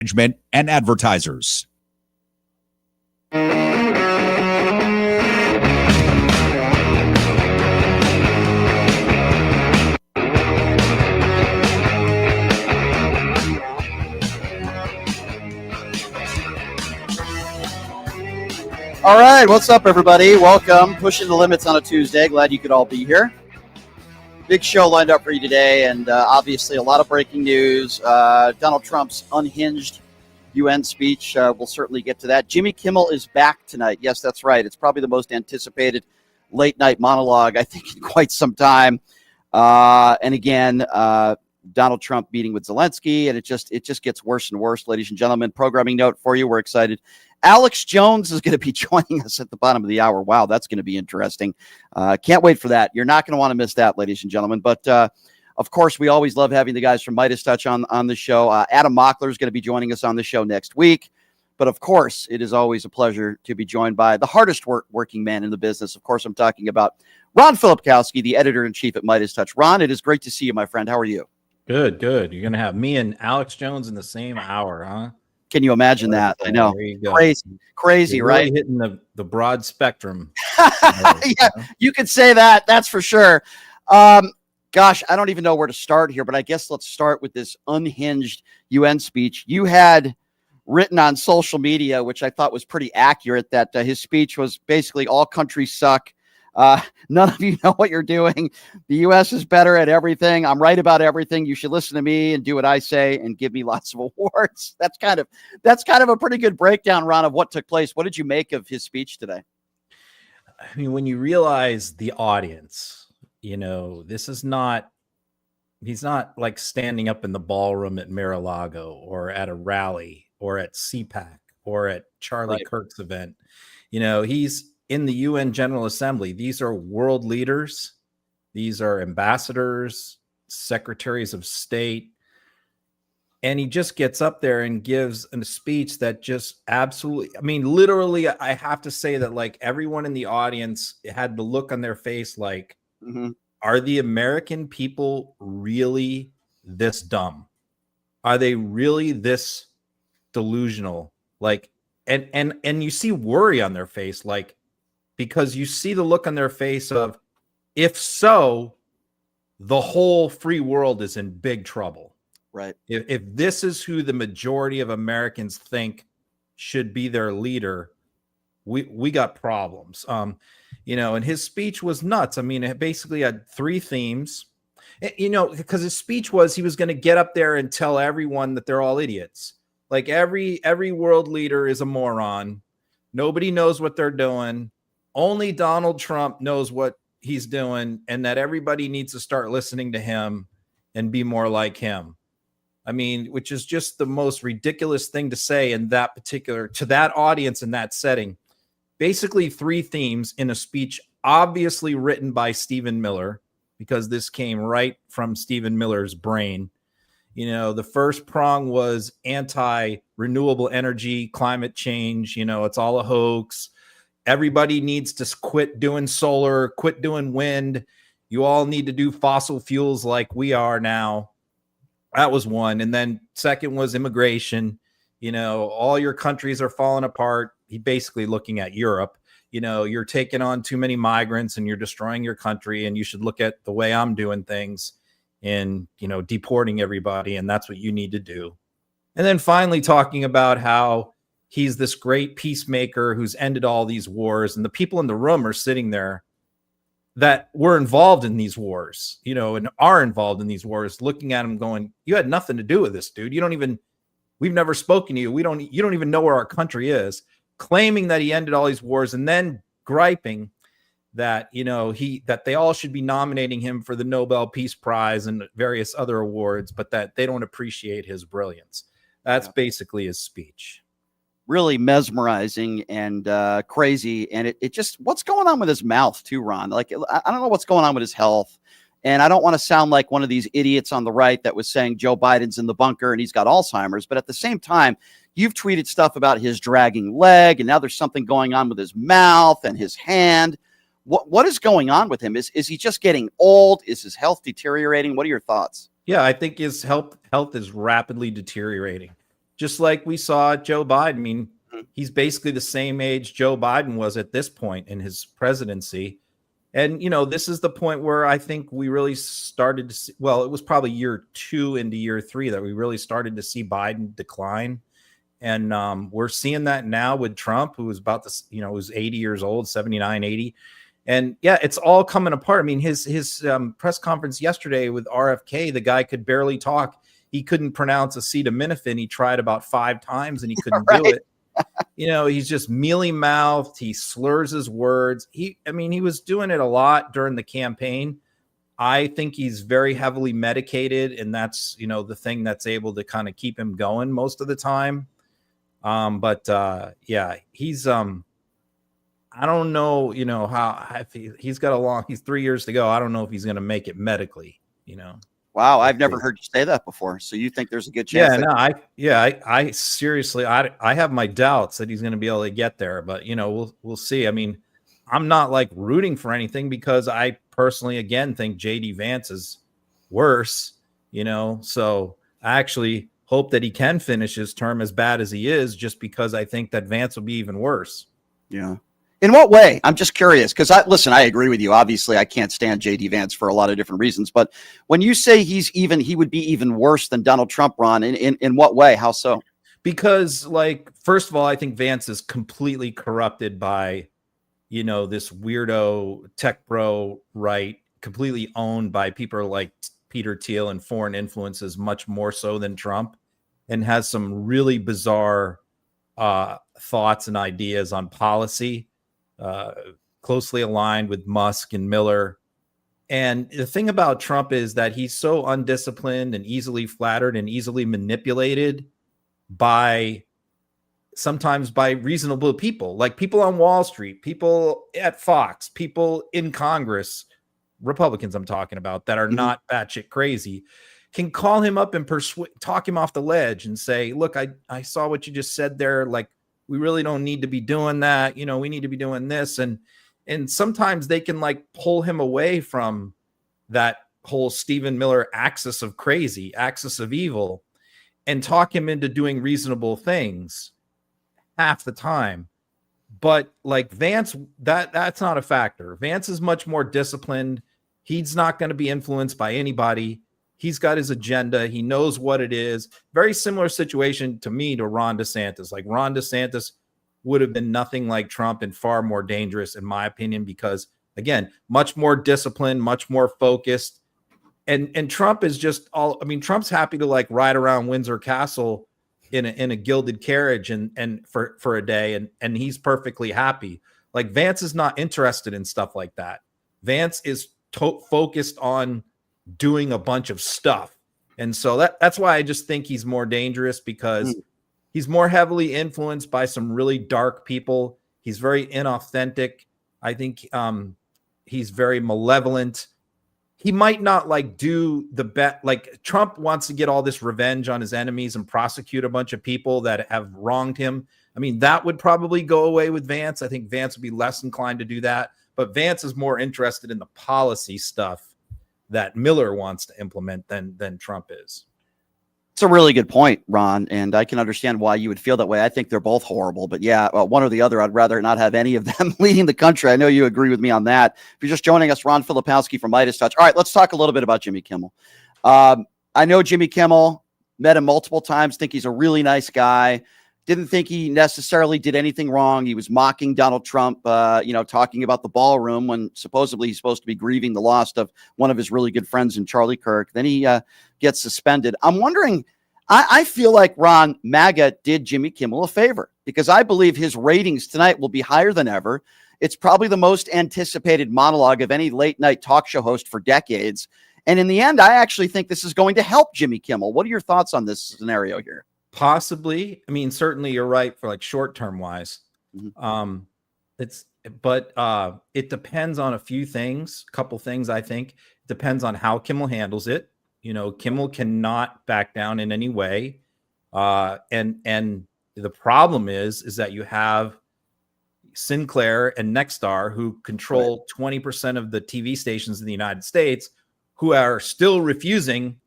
management and advertisers. All right, what's up, everybody? Welcome. Pushing the limits on a Tuesday. Glad you could all be here. Big show lined up for you today, and obviously a lot of breaking news. Donald Trump's unhinged UN speech. We'll certainly get to that. Jimmy Kimmel is back tonight. Yes, that's right. It's probably the most anticipated late-night monologue, I think, in quite some time. And again, Donald Trump meeting with Zelensky, and it just gets worse and worse, ladies and gentlemen. Programming note for you. We're excited. Alex Jones is going to be joining us at the bottom of the hour. Wow, that's going to be interesting. Can't wait for that. You're not going to want to miss that, ladies and gentlemen. But, of course, we always love having the guys from Midas Touch on the show. Adam Mockler is going to be joining us on the show next week. But, of course, it is always a pleasure to be joined by the hardest working man in the business. Of course, I'm talking about Ron Filipkowski, the editor-in-chief at Midas Touch. Ron, it is great to see you, my friend. How are you? Good. You're going to have me and Alex Jones in the same hour, huh? Can you imagine that? I know. Crazy, You're right? Really hitting the broad spectrum. Yeah, you could say that. That's for sure. Gosh, I don't even know where to start here, but I guess let's start with this unhinged UN speech. You had written on social media, which I thought was pretty accurate, that his speech was basically all countries suck. None of you know what you're doing. The U.S. is better at everything. I'm right about everything. You should listen to me and do what I say and give me lots of awards. That's kind of a pretty good breakdown, Ron, of what took place. What did you make of his speech today? I mean, when you realize the audience, this is not, he's not like standing up in the ballroom at Mar-a-Lago or at a rally or at CPAC or at Charlie Kirk's event. He's in the UN General Assembly. These are world leaders. These are ambassadors, secretaries of state. And he just gets up there and gives a speech that just absolutely, I mean, literally, I have to say that like everyone in the audience had the look on their face like, Are the American people really this dumb? Are they really this delusional? Like, and you see worry on their face, like, because you see the look on their face of, if so, the whole free world is in big trouble. Right. If this is who the majority of Americans think should be their leader, we got problems. And his speech was nuts. I mean, it basically had three themes, because his speech was he was going to get up there and tell everyone that they're all idiots. Like every world leader is a moron. Nobody knows what they're doing. Only Donald Trump knows what he's doing, and that everybody needs to start listening to him and be more like him. I mean, which is just the most ridiculous thing to say in that particular, to that audience in that setting. Basically, three themes in a speech, obviously written by Stephen Miller, because this came right from Stephen Miller's brain. The first prong was anti-renewable energy, climate change. It's all a hoax. Everybody needs to quit doing solar, quit doing wind. You all need to do fossil fuels like we are now. That was one. And then second was immigration. All your countries are falling apart. He basically looking at Europe. You're taking on too many migrants and you're destroying your country. And you should look at the way I'm doing things and, deporting everybody. And that's what you need to do. And then finally talking about how he's this great peacemaker who's ended all these wars. And the people in the room are sitting there that were involved in these wars, and are involved in these wars, looking at him going, you had nothing to do with this, dude. We've never spoken to you. You don't even know where our country is, claiming that he ended all these wars and then griping that, that they all should be nominating him for the Nobel Peace Prize and various other awards, but that they don't appreciate his brilliance. That's basically his speech. Really mesmerizing and crazy. And it just, what's going on with his mouth too, Ron? Like, I don't know what's going on with his health. And I don't want to sound like one of these idiots on the right that was saying Joe Biden's in the bunker and he's got Alzheimer's. But at the same time, you've tweeted stuff about his dragging leg, and now there's something going on with his mouth and his hand. What is going on with him? Is he just getting old? Is his health deteriorating? What are your thoughts? Yeah, I think his health is rapidly deteriorating. just like we saw Joe Biden. I mean, he's basically the same age Joe Biden was at this point in his presidency. And, this is the point where I think we really started to see, well, it was probably year 2 into year 3 that we really started to see Biden decline. And we're seeing that now with Trump, who was about to, who's 80 years old, 79, 80. And yeah, it's all coming apart. I mean, his press conference yesterday with RFK, the guy could barely talk. He couldn't pronounce acetaminophen. He tried about 5 times and he couldn't do it. He's just mealy mouthed. He slurs his words. He was doing it a lot during the campaign. I think he's very heavily medicated, and that's, the thing that's able to kind of keep him going most of the time. Yeah, he's, I don't know, how he's got he's 3 years to go. I don't know if he's going to make it medically, Wow, I've never heard you say that before. So you think there's a good chance? I seriously, I have my doubts that he's going to be able to get there, but we'll see. I mean, I'm not like rooting for anything because I personally, again, think JD Vance is worse, so I actually hope that he can finish his term as bad as he is, just because I think that Vance will be even worse. Yeah. In what way? I'm just curious, because I agree with you. Obviously, I can't stand JD Vance for a lot of different reasons. But when you say he would be even worse than Donald Trump, Ron, in what way? How so? Because, first of all, I think Vance is completely corrupted by, this weirdo tech bro right, completely owned by people like Peter Thiel and foreign influences, much more so than Trump, and has some really bizarre thoughts and ideas on policy. Closely aligned with Musk and Miller. And the thing about Trump is that he's so undisciplined and easily flattered and easily manipulated sometimes by reasonable people, like people on Wall Street, people at Fox, people in Congress, Republicans I'm talking about, that are not batshit crazy, can call him up and talk him off the ledge and say, look, I saw what you just said there. Like, we really don't need to be doing that. We need to be doing this. And sometimes they can pull him away from that whole Stephen Miller axis of crazy, axis of evil, and talk him into doing reasonable things half the time. But Vance, that's not a factor. Vance is much more disciplined. He's not going to be influenced by anybody. He's got his agenda. He knows what it is. Very similar situation to me to Ron DeSantis. Ron DeSantis would have been nothing like Trump and far more dangerous, in my opinion, because, again, much more disciplined, much more focused. And Trump is just Trump's happy to ride around Windsor Castle in a gilded carriage and for a day, and he's perfectly happy. Vance is not interested in stuff like that. Vance is focused on doing a bunch of stuff. And so that's why I just think he's more dangerous, because he's more heavily influenced by some really dark people. He's very inauthentic. I think he's very malevolent. He might not do the bet. Trump wants to get all this revenge on his enemies and prosecute a bunch of people that have wronged him. I mean, that would probably go away with Vance. I think Vance would be less inclined to do that. But Vance is more interested in the policy stuff that Miller wants to implement than Trump is. It's a really good point, Ron, and I can understand why you would feel that way. I think they're both horrible, but yeah, one or the other, I'd rather not have any of them leading the country. I know you agree with me on that. If you're just joining us, Ron Filipowski from Midas Touch. All right, let's talk a little bit about Jimmy Kimmel. I know Jimmy Kimmel, met him multiple times, think he's a really nice guy. Didn't think he necessarily did anything wrong. He was mocking Donald Trump, talking about the ballroom when supposedly he's supposed to be grieving the loss of one of his really good friends in Charlie Kirk. Then he gets suspended. I'm wondering, I feel like, Ron, MAGA did Jimmy Kimmel a favor, because I believe his ratings tonight will be higher than ever. It's probably the most anticipated monologue of any late night talk show host for decades. And in the end, I actually think this is going to help Jimmy Kimmel. What are your thoughts on this scenario here? Possibly. I mean, certainly you're right for short-term wise. It depends on a few things, couple things. I think it depends on how Kimmel handles it. Kimmel cannot back down in any way. And the problem is that you have Sinclair and Nextar, who control 20% of the TV stations in the United States, who are still refusing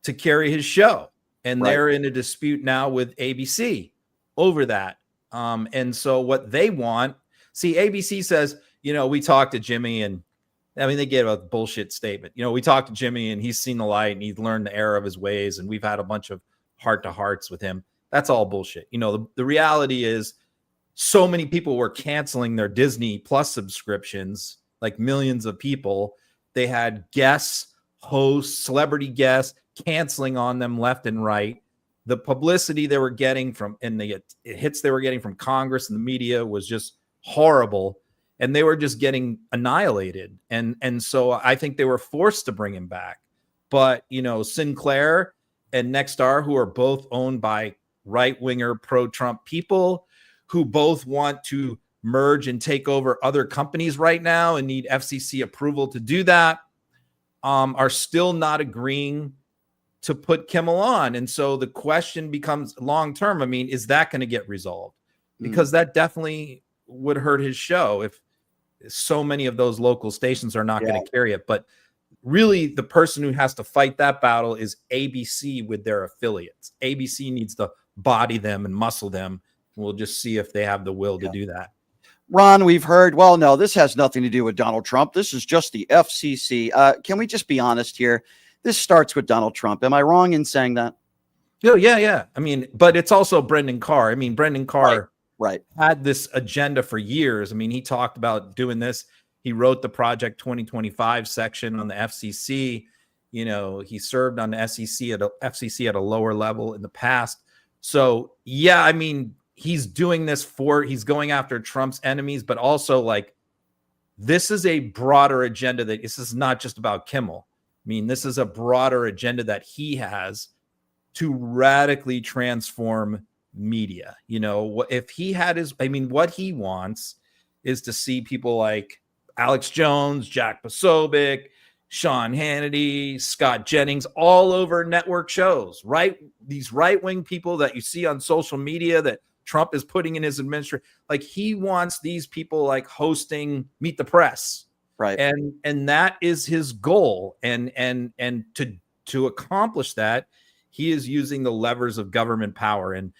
to carry his show. and Right. they're in a dispute now with ABC over that. And so what they want, see, ABC says, we talked to Jimmy, and I mean, they gave a bullshit statement. We talked to Jimmy and he's seen the light and he's learned the error of his ways. And we've had a bunch of heart to hearts with him. That's all bullshit. The reality is so many people were canceling their Disney Plus subscriptions, like millions of people. They had guests, hosts, celebrity guests canceling on them left and right. The publicity they were getting from, and the hits they were getting from Congress and the media was just horrible. And they were just getting annihilated. And so I think they were forced to bring him back. But, Sinclair and Nextar, who are both owned by right-winger pro-Trump people who both want to merge and take over other companies right now and need FCC approval to do that, are still not agreeing to put Kimmel on. And so the question becomes long-term. I mean, is that going to get resolved? Because that definitely would hurt his show if so many of those local stations are not going to carry it. But really, the person who has to fight that battle is ABC with their affiliates. ABC needs to body them and muscle them. We'll just see if they have the will to do that. Ron, we've heard, well, no, this has nothing to do with Donald Trump. This is just the FCC. Can we just be honest here? This starts with Donald Trump. Am I wrong in saying that? Yeah. I mean, but it's also Brendan Carr. I mean, Brendan Carr had this agenda for years. I mean, he talked about doing this. He wrote the Project 2025 section on the FCC. He served on the FCC at a lower level in the past. So, yeah, I mean, he's doing this he's going after Trump's enemies, but also this is a broader agenda that this is not just about Kimmel. I mean, this is a broader agenda that he has to radically transform media. If he had what he wants is to see people like Alex Jones, Jack Posobiec, Sean Hannity, Scott Jennings, all over network shows, right? These right-wing people that you see on social media that Trump is putting in his administration. He wants these people hosting Meet the Press. Right. And that is his goal. And to accomplish that, he is using the levers of government power. And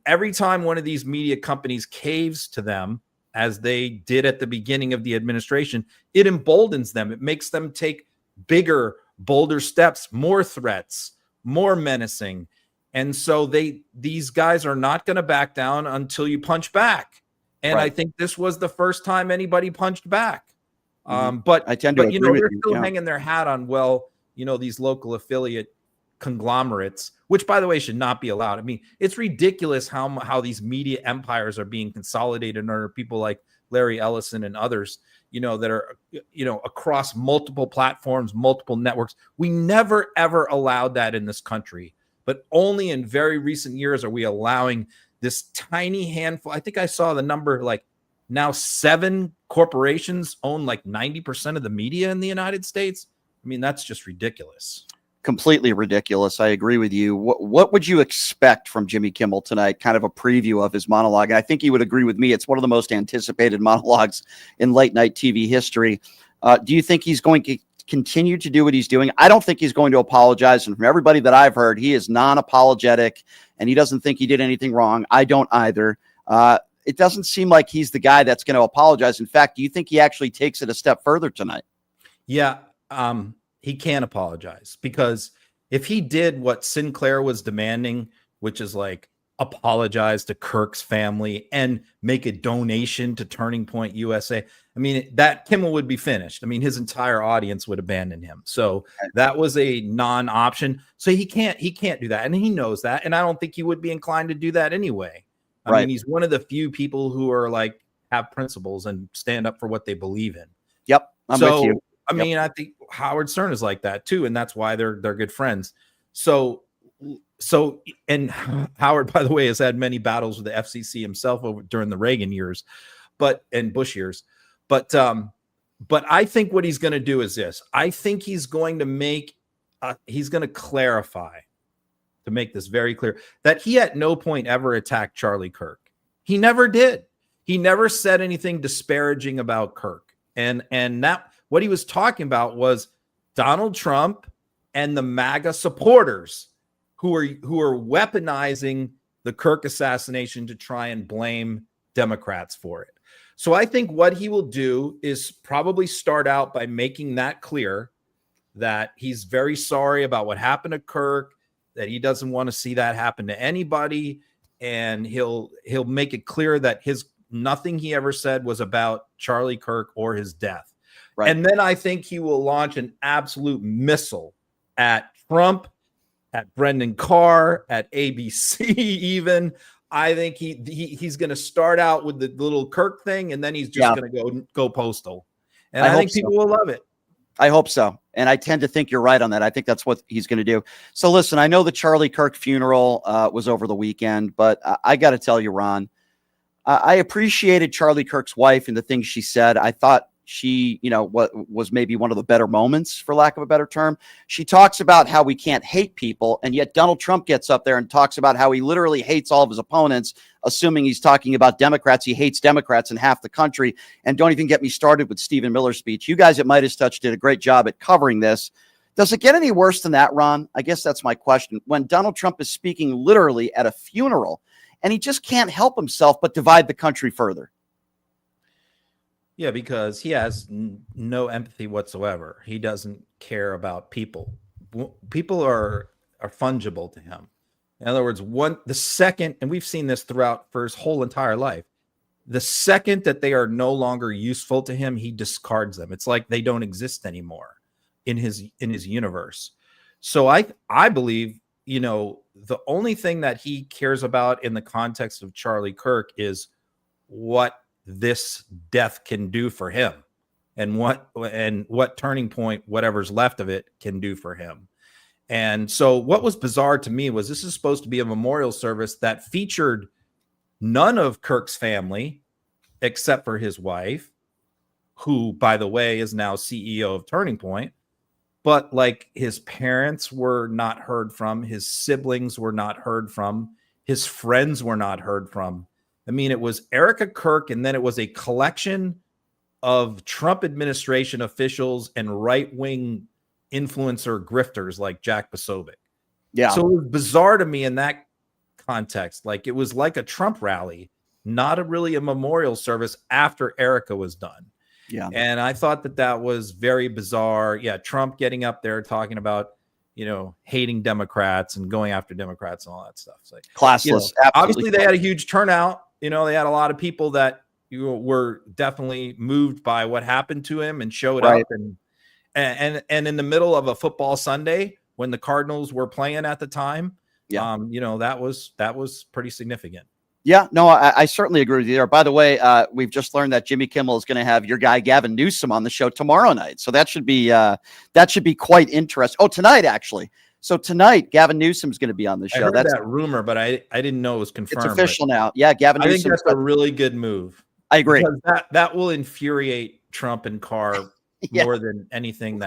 every time one of these media companies caves to them, as they did at the beginning of the administration, it emboldens them. It makes them take bigger, bolder steps, more threats, more menacing. And so these guys are not going to back down until you punch back. And I think this was the first time anybody punched back. But I tend to agree with you. They're still hanging their hat on, these local affiliate conglomerates, which, by the way, should not be allowed. I mean, it's ridiculous how these media empires are being consolidated under people like Larry Ellison and others, that are, across multiple platforms, multiple networks. We never, ever allowed that in this country, but only in very recent years are we allowing this tiny handful. I think I saw the number, now 7 corporations own 90% of the media in the United States. I mean, that's just ridiculous. Completely ridiculous. I agree with you. What would you expect from Jimmy Kimmel tonight? Kind of a preview of his monologue. And I think he would agree with me. It's one of the most anticipated monologues in late night TV history. Do you think he's going to continue to do what he's doing? I don't think he's going to apologize. And from everybody that I've heard, he is non-apologetic and he doesn't think he did anything wrong. I don't either. It doesn't seem like he's the guy that's going to apologize. In fact, do you think he actually takes it a step further tonight? Yeah. He can't apologize, because if he did what Sinclair was demanding, which is apologize to Kirk's family and make a donation to Turning Point USA, I mean, that Kimmel would be finished. I mean, his entire audience would abandon him. So that was a non-option. So he can't do that. And he knows that. And I don't think he would be inclined to do that anyway. I mean, he's one of the few people who are have principles and stand up for what they believe in. Yep. I'm with you. I mean, I think Howard Stern is like that too, and that's why they're good friends. So, and Howard, by the way, has had many battles with the FCC himself during the Reagan years, and Bush years. But I think what he's going to do is this. I think he's going to clarify, to make this very clear, that he at no point ever attacked Charlie Kirk. He never did. He never said anything disparaging about Kirk, and that. What he was talking about was Donald Trump and the MAGA supporters who are weaponizing the Kirk assassination to try and blame Democrats for it. So I think what he will do is probably start out by making that clear that he's very sorry about what happened to Kirk, that he doesn't want to see that happen to anybody, and he'll make it clear that nothing he ever said was about Charlie Kirk or his death. Right. And then I think he will launch an absolute missile at Trump, at Brendan Carr, at ABC even. I think he's going to start out with the little Kirk thing, and then he's just going to go postal. And I think people will love it. I hope so. And I tend to think you're right on that. I think that's what he's going to do. So listen, I know the Charlie Kirk funeral was over the weekend, but I got to tell you, Ron, I appreciated Charlie Kirk's wife and the things she said. I thought she, what was maybe one of the better moments, for lack of a better term. She talks about how we can't hate people, and yet Donald Trump gets up there and talks about how he literally hates all of his opponents, assuming he's talking about Democrats. He hates Democrats in half the country. And don't even get me started with Stephen Miller's speech. You guys at Midas Touch did a great job at covering this. Does it get any worse than that, Ron? I guess that's my question. When Donald Trump is speaking literally at a funeral, and he just can't help himself but divide the country further. Yeah, because he has no empathy whatsoever. He doesn't care about people. People are fungible to him. In other words, the second, and we've seen this throughout for his whole entire life, the second that they are no longer useful to him, he discards them. It's like they don't exist anymore in his universe. So I believe, the only thing that he cares about in the context of Charlie Kirk is what this death can do for him, and what turning point, whatever's left of it, can do for him. And so what was bizarre to me was this is supposed to be a memorial service that featured none of Kirk's family except for his wife, who, by the way, is now CEO of Turning Point. But like, his parents were not heard from, his siblings were not heard from, his friends were not heard from. I mean, it was Erica Kirk, and then it was a collection of Trump administration officials and right-wing influencer grifters like Jack Posobiec. Yeah. So it was bizarre to me in that context. Like, it was like a Trump rally, not really a memorial service after Erica was done. Yeah. And I thought that was very bizarre. Yeah. Trump getting up there talking about, hating Democrats and going after Democrats and all that stuff. It's like, classless. Obviously they had a huge turnout. They had a lot of people that were definitely moved by what happened to him and showed up. And in the middle of a football Sunday when the Cardinals were playing at the time, that was pretty significant. Yeah, no, I certainly agree with you there. By the way, we've just learned that Jimmy Kimmel is going to have your guy Gavin Newsom on the show tomorrow night. So that should be quite interesting. Oh, tonight, actually. So tonight, Gavin Newsom is going to be on the show. That's that rumor, but I didn't know it was confirmed. It's official now. Yeah, Gavin Newsom. I think that's a really good move. I agree. Because that will infuriate Trump and Carr more than anything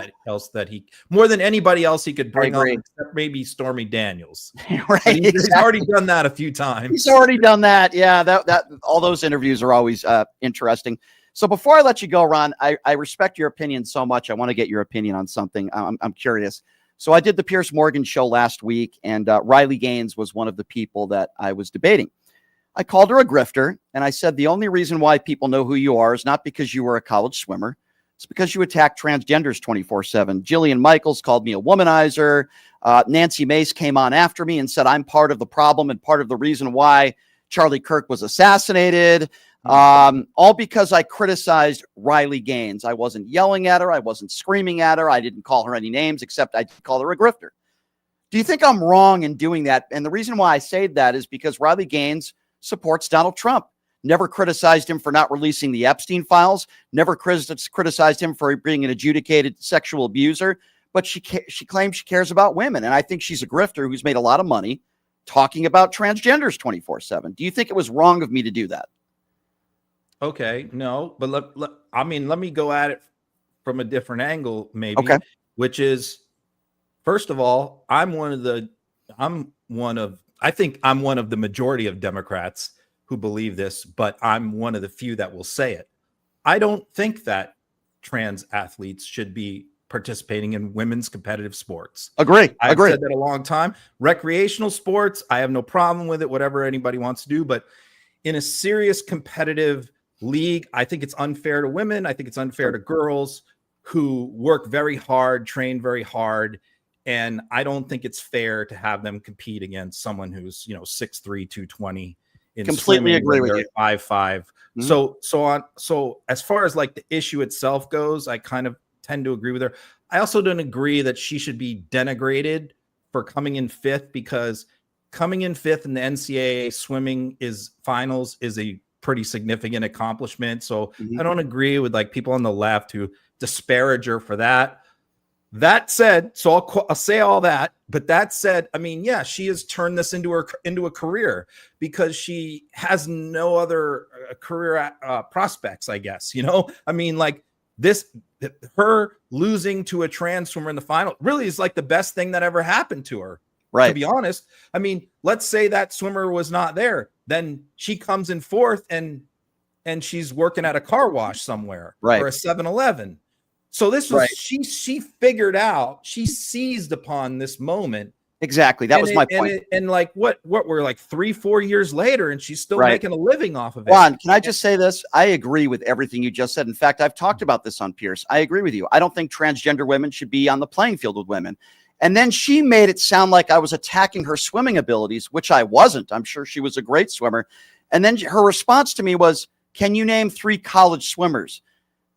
more than anybody else he could bring on, except maybe Stormy Daniels. Right. He's already done that a few times. He's already done that. Yeah, that all those interviews are always interesting. So before I let you go, Ron, I respect your opinion so much. I want to get your opinion on something. I'm curious. So I did the Piers Morgan show last week, and Riley Gaines was one of the people that I was debating. I called her a grifter, and I said the only reason why people know who you are is not because you were a college swimmer. It's because you attack transgenders 24/7. Jillian Michaels called me a womanizer. Nancy Mace came on after me and said I'm part of the problem and part of the reason why Charlie Kirk was assassinated. All because I criticized Riley Gaines. I wasn't yelling at her. I wasn't screaming at her. I didn't call her any names, except I did call her a grifter. Do you think I'm wrong in doing that? And the reason why I say that is because Riley Gaines supports Donald Trump. Never criticized him for not releasing the Epstein files. Never criticized him for being an adjudicated sexual abuser. But she claims she cares about women. And I think she's a grifter who's made a lot of money talking about transgenders 24/7. Do you think it was wrong of me to do that? Okay, no, but let me go at it from a different angle, maybe. Okay. Which is, first of all, I think I'm one of the majority of Democrats who believe this, but I'm one of the few that will say it. I don't think that trans athletes should be participating in women's competitive sports. Agree. I've said that a long time. Recreational sports, I have no problem with it, whatever anybody wants to do. But in a serious competitive league, I think it's unfair to women. I think it's unfair to girls who work very hard, train very hard. And I don't think it's fair to have them compete against someone who's, 6'3", 220. Completely agree with you. 5'5". Mm-hmm. So as far as like the issue itself goes, I kind of tend to agree with her. I also don't agree that she should be denigrated for coming in fifth, because coming in fifth in the NCAA swimming finals is a pretty significant accomplishment. So I don't agree with like people on the left who disparage her for that. That said, so I'll say all that, but that said, I mean, yeah, she has turned this into a career, because she has no other career prospects, I guess. I mean, like her losing to a trans swimmer in the final really is like the best thing that ever happened to her. Right. To be honest, I mean, let's say that swimmer was not there, then she comes in fourth and she's working at a car wash somewhere, right, or a 7-Eleven. So this was, right, she figured out, she seized upon this moment. Exactly. That was my point. And like what we're like 3-4 years later, and she's still making a living off of it. Ron, can I just say this? I agree with everything you just said. In fact, I've talked about this on Pierce. I agree with you. I don't think transgender women should be on the playing field with women. And then she made it sound like I was attacking her swimming abilities, which I wasn't. I'm sure she was a great swimmer. And then her response to me was, can you name 3 college swimmers?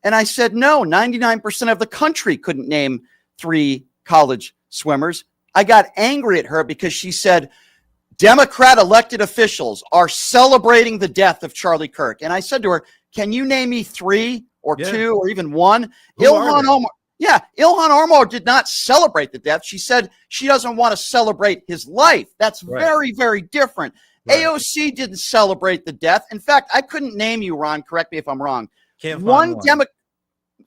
And I said, no, 99% of the country couldn't name 3 college swimmers. I got angry at her because she said, Democrat elected officials are celebrating the death of Charlie Kirk. And I said to her, can you name me 3 or 2 or even 1? Ilhan Omar. Yeah, Ilhan Omar did not celebrate the death. She said she doesn't want to celebrate his life. That's very, very different. Right. AOC didn't celebrate the death. In fact, I couldn't name you, Ron. Correct me if I'm wrong. Can't find one.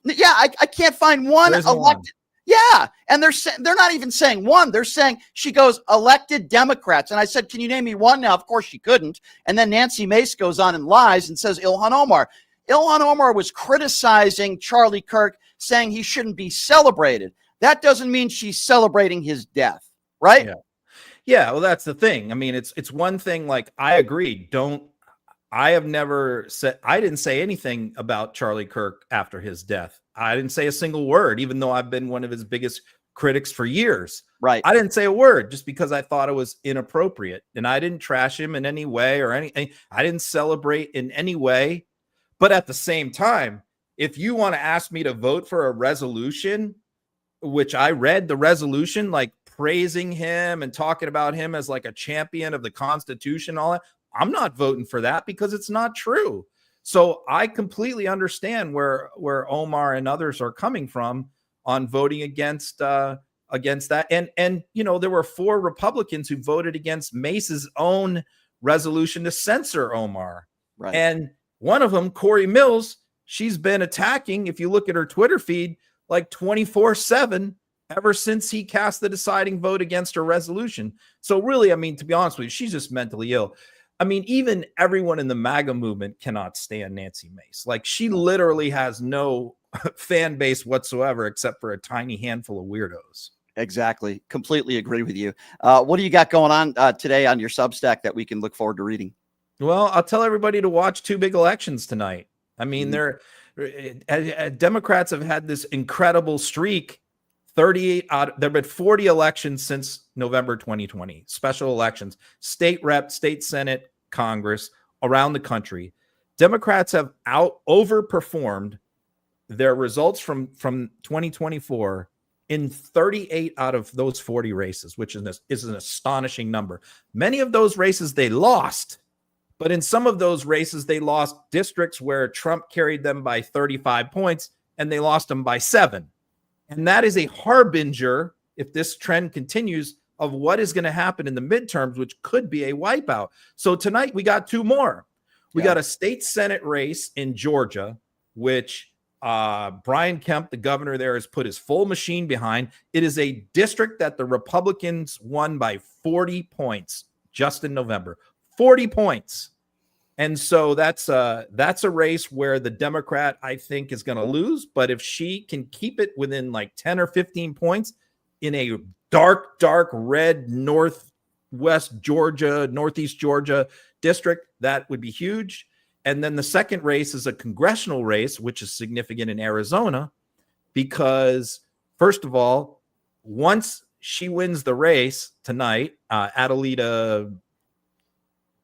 Yeah, I can't find one elected. One. Yeah, and they're not even saying one. They're saying, she goes, elected Democrats. And I said, can you name me one? Now, of course, she couldn't. And then Nancy Mace goes on and lies and says Ilhan Omar. Ilhan Omar was criticizing Charlie Kirk, saying he shouldn't be celebrated. That doesn't mean she's celebrating his death, right? Yeah, well, that's the thing. I mean, it's one thing, like, I agree. I didn't say anything about Charlie Kirk after his death. I didn't say a single word, even though I've been one of his biggest critics for years. Right. I didn't say a word just because I thought it was inappropriate. And I didn't trash him in any way or anything. I didn't celebrate in any way. But at the same time, if you want to ask me to vote for a resolution, which I read the resolution, like praising him and talking about him as like a champion of the Constitution, all that, I'm not voting for that because it's not true. So I completely understand where Omar and others are coming from on voting against that. And there were 4 Republicans who voted against Mace's own resolution to censor Omar. Right. And one of them, Corey Mills, she's been attacking, if you look at her Twitter feed, like 24/7 ever since he cast the deciding vote against her resolution. So really, I mean, to be honest with you, she's just mentally ill. I mean, even everyone in the MAGA movement cannot stand Nancy Mace. Like, she literally has no fan base whatsoever except for a tiny handful of weirdos. Exactly. Completely agree with you. What do you got going on today on your Substack that we can look forward to reading? Well, I'll tell everybody to watch 2 big elections tonight. I mean, Democrats have had this incredible streak. 38 there have been 40 elections since November 2020, special elections, state rep, state Senate, Congress around the country. Democrats have overperformed their results from 2024 in 38 out of those 40 races, which is an astonishing number. Many of those races they lost, but in some of those races they lost districts where Trump carried them by 35 points and they lost them by 7. And that is a harbinger, if this trend continues, of what is going to happen in the midterms, which could be a wipeout. So tonight we got 2 more. We got a state Senate race in Georgia, which Brian Kemp, the governor there, has put his full machine behind. It is a district that the Republicans won by 40 points just in November. 40 points. And so that's a race where the Democrat, I think, is going to lose. But if she can keep it within like 10 or 15 points in a dark red northeast Georgia district, that would be huge. And then the second race is a congressional race, which is significant in Arizona, because first of all, once she wins the race tonight, Adelita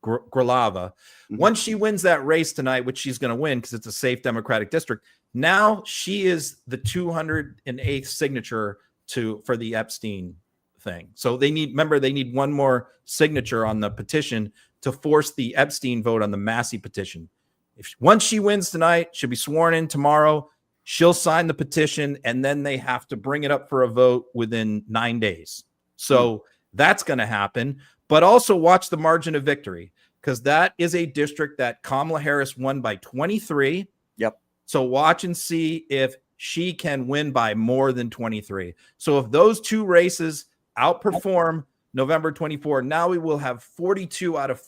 Grilava, once she wins that race tonight, which she's going to win because it's a safe Democratic district, now she is the 208th signature for the Epstein thing. So they need one more signature on the petition to force the Epstein vote on the Massey petition. Once she wins tonight, she'll be sworn in tomorrow. She'll sign the petition, and then they have to bring it up for a vote within 9 days. So that's going to happen. But also watch the margin of victory, because that is a district that Kamala Harris won by 23. Yep. So watch and see if she can win by more than 23. So if those two races outperform November 24, now we will have 40 out of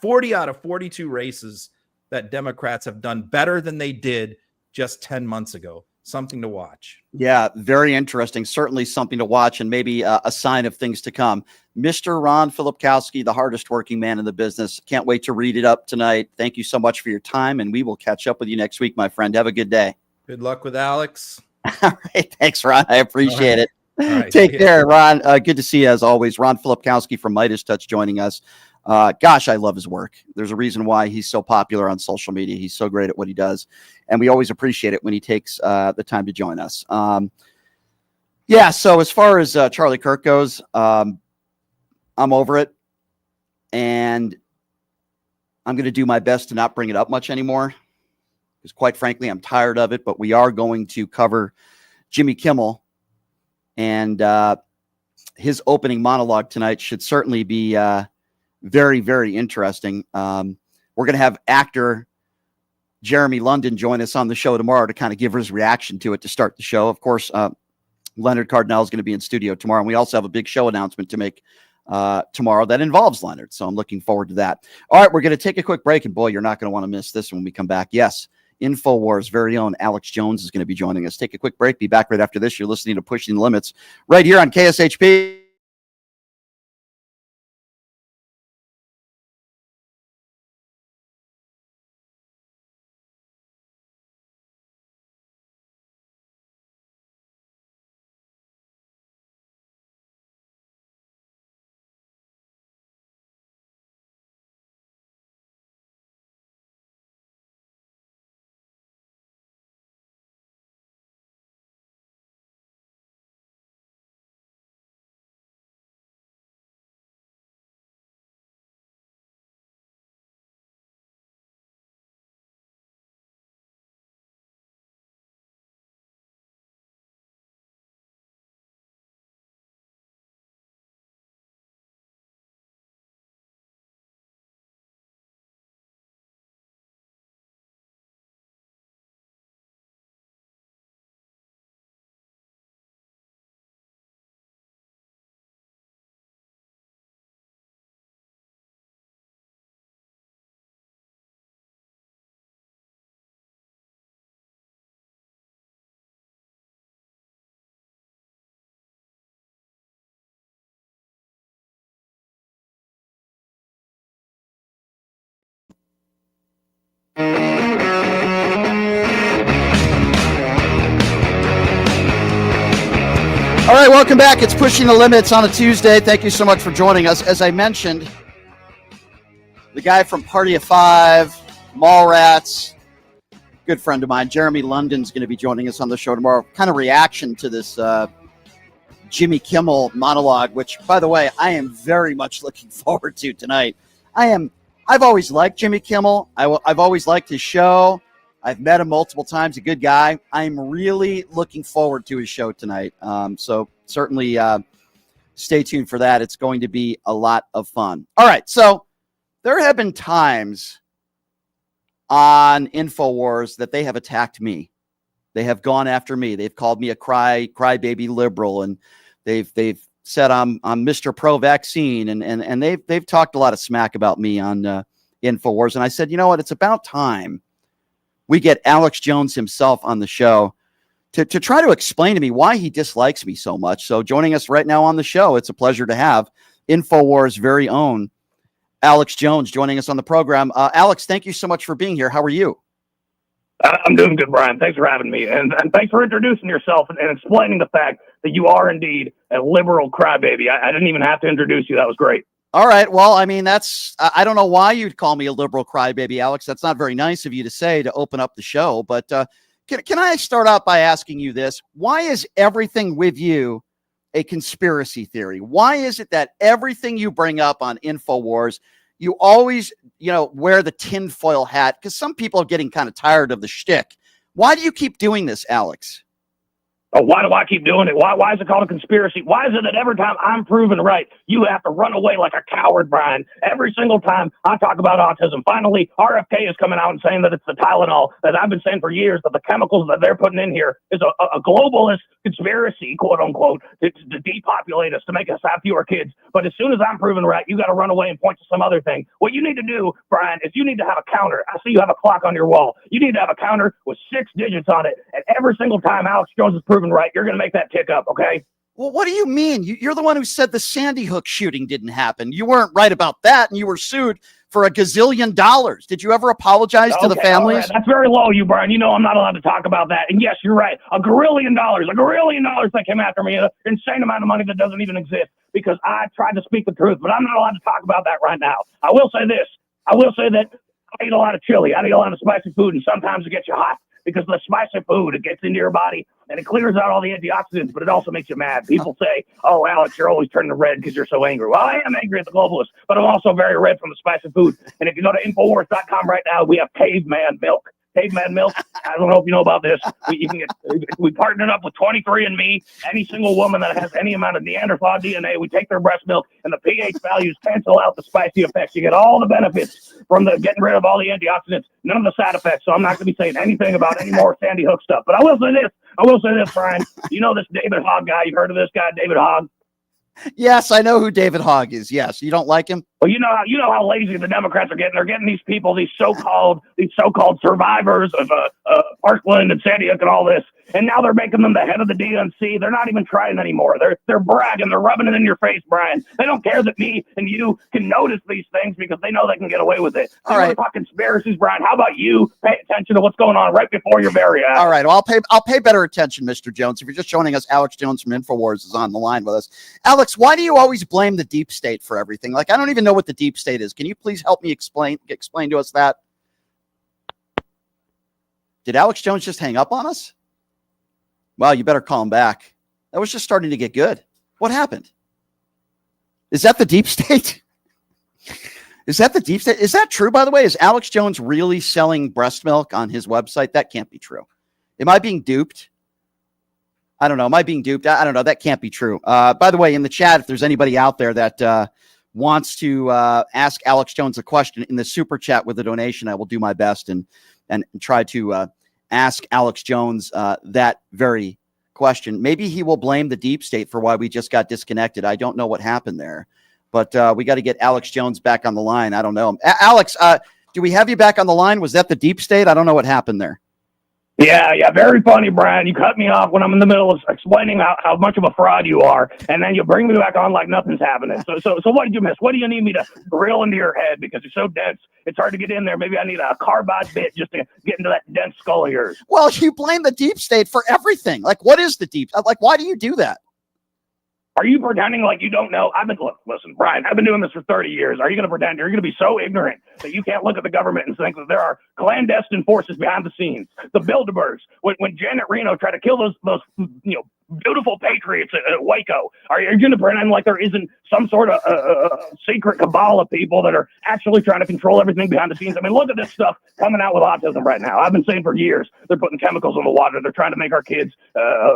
42 races that Democrats have done better than they did just 10 months ago. Something to watch. Yeah, very interesting. Certainly something to watch, and maybe a sign of things to come. Mr. Ron Filipkowski, the hardest working man in the business. Can't wait to read it up tonight. Thank you so much for your time, and we will catch up with you next week, my friend. Have a good day. Good luck with Alex. All right. Thanks, Ron. I appreciate it. All right. Take care, Ron. Good to see you as always. Ron Filipkowski from Midas Touch joining us. Gosh, I love his work. There's a reason why he's so popular on social media. He's so great at what he does. And we always appreciate it when he takes the time to join us. So as far as Charlie Kirk goes, I'm over it. And I'm going to do my best to not bring it up much anymore, because quite frankly, I'm tired of it. But we are going to cover Jimmy Kimmel. And his opening monologue tonight should certainly be very, very interesting. We're going to have actor Jeremy London join us on the show tomorrow to kind of give his reaction to it to start the show. Of course, Leonard Cardinal is going to be in studio tomorrow, and we also have a big show announcement to make tomorrow that involves Leonard. So I'm looking forward to that. All right, we're going to take a quick break, and boy, you're not going to want to miss this when we come back. Yes, InfoWars' very own Alex Jones is going to be joining us. Take a quick break. Be back right after this. You're listening to Pushing the Limits right here on KSHP. All right, welcome back. It's Pushing the Limits on a Tuesday. Thank you so much for joining us. As I mentioned, the guy from Party of Five, Mallrats, good friend of mine, Jeremy London's going to be joining us on the show tomorrow. Kind of reaction to this Jimmy Kimmel monologue, which, by the way, I am very much looking forward to tonight. I've always liked Jimmy Kimmel. I've always liked his show. I've met him multiple times, a good guy. I'm really looking forward to his show tonight. So certainly stay tuned for that. It's going to be a lot of fun. All right, so there have been times on InfoWars that they have attacked me. They have gone after me. They've called me a crybaby liberal, and they've said I'm Mr. Pro-Vaccine, and they've talked a lot of smack about me on InfoWars. And I said, you know what? It's about time we get Alex Jones himself on the show to try to explain to me why he dislikes me so much. So joining us right now on the show, it's a pleasure to have InfoWars' very own Alex Jones joining us on the program. Alex, thank you so much for being here. How are you? I'm doing good, Brian. Thanks for having me. And thanks for introducing yourself and explaining the fact that you are indeed a liberal crybaby. I didn't even have to introduce you. That was great. All right. Well, I mean, I don't know why you'd call me a liberal crybaby, Alex. That's not very nice of you to say to open up the show. But can I start out by asking you this? Why is everything with you a conspiracy theory? Why is it that everything you bring up on InfoWars, you always, wear the tinfoil hat? Because some people are getting kind of tired of the shtick. Why do you keep doing this, Alex? Oh, why do I keep doing it? Why is it called a conspiracy? Why is it that every time I'm proven right, you have to run away like a coward, Brian? Every single time I talk about autism, finally, RFK is coming out and saying that it's the Tylenol that I've been saying for years, that the chemicals that they're putting in here is a globalist conspiracy, quote unquote, to depopulate us, to make us have fewer kids. But as soon as I'm proven right, you got to run away and point to some other thing. What you need to do, Brian, is you need to have a counter. I see you have a clock on your wall. You need to have a counter with 6 digits on it. And every single time Alex Jones is proven right, you're going to make that tick up, okay? Well, what do you mean? You're the one who said the Sandy Hook shooting didn't happen. You weren't right about that, and you were sued for $1 gazillion. Did you ever apologize to the families? Right. That's very low, you, Brian. You know I'm not allowed to talk about that. And yes, you're right. $1 gazillion that came after me, an insane amount of money that doesn't even exist, because I tried to speak the truth, but I'm not allowed to talk about that right now. I will say this. I will say that I eat a lot of chili. I eat a lot of spicy food, and sometimes it gets you hot. Because the spicy food, it gets into your body and it clears out all the antioxidants, but it also makes you mad. People say, oh, Alex, you're always turning red because you're so angry. Well, I am angry at the globalists, but I'm also very red from the spicy food. And if you go to Infowars.com right now, we have caveman milk. Caveman milk. I don't know if you know about this. We partnered up with 23andMe. Any single woman that has any amount of Neanderthal DNA, we take their breast milk, and the pH values cancel out the spicy effects. You get all the benefits from the getting rid of all the antioxidants, none of the side effects. So I'm not going to be saying anything about any more Sandy Hook stuff. But I will say this, Brian. You know this David Hogg guy. You've heard of this guy, David Hogg? Yes, I know who David Hogg is. Yes, you don't like him? Well, you know how lazy the Democrats are getting. They're getting these people, these so-called survivors of Parkland and Sandy Hook and all this, and now they're making them the head of the DNC. They're not even trying anymore. They're bragging. They're rubbing it in your face, Brian. They don't care that me and you can notice these things because they know they can get away with it. All right. Talk conspiracies, Brian. How about you pay attention to what's going on right before your very eyes? All right. Well, I'll pay better attention, Mr. Jones. If you're just joining us, Alex Jones from InfoWars is on the line with us. Alex, why do you always blame the deep state for everything? Like, I don't even know what the deep state is. Can you please help me explain to us that? Did Alex Jones just hang up on us? Well, you better call him back. That was just starting to get good. What happened? Is that the deep state? Is that the deep state? Is that true, by the way? Is Alex Jones really selling breast milk on his website? That can't be true. Am I being duped? I don't know. Am I being duped? I don't know. That can't be true. By the way, in the chat, if there's anybody out there that wants to ask Alex Jones a question in the super chat with a donation, I will do my best and try to ask Alex Jones that very question. Maybe he will blame the deep state for why we just got disconnected. I don't know what happened there, but we got to get Alex Jones back on the line. I don't know. Alex, do we have you back on the line? Was that the deep state? I don't know what happened there. Yeah, very funny, Brian. You cut me off when I'm in the middle of explaining how much of a fraud you are, and then you bring me back on like nothing's happening. So what did you miss? What do you need me to drill into your head? Because you're so dense, it's hard to get in there. Maybe I need a carbide bit just to get into that dense skull of yours. Well, you blame the deep state for everything. Like, what is the deep? Like, why do you do that? Are you pretending like you don't know? Listen, Brian, I've been doing this for 30 years. Are you going to pretend you're going to be so ignorant that you can't look at the government and think that there are clandestine forces behind the scenes? The Bilderbergs, when Janet Reno tried to kill those beautiful patriots at Waco, are you going to pretend like there isn't some sort of secret cabal of people that are actually trying to control everything behind the scenes? I mean, look at this stuff coming out with autism right now. I've been saying for years, they're putting chemicals in the water. They're trying to make our kids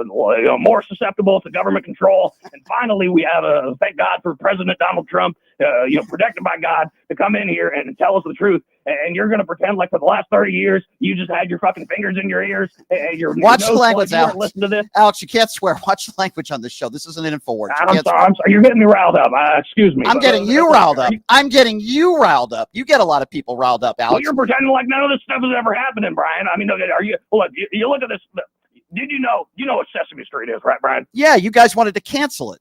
more susceptible to government control. And finally, we have thank God for President Donald Trump, protected by God, to come in here and tell us the truth. and you're going to pretend like for the last 30 years you just had your fucking fingers in your ears and your Watch nose the language, plugged. You weren't Alex. listening to this. Alex, you can't swear. Watch the language on this show. This isn't an Infowars. I'm sorry. You're getting me riled up. Excuse me. I'm getting you riled up. I'm getting you riled up. You get a lot of people riled up, Alex. Well, you're pretending like none of this stuff is ever happening, Brian. I mean, are you? Look, you look at this. Did you know what Sesame Street is, right, Brian? Yeah, you guys wanted to cancel it.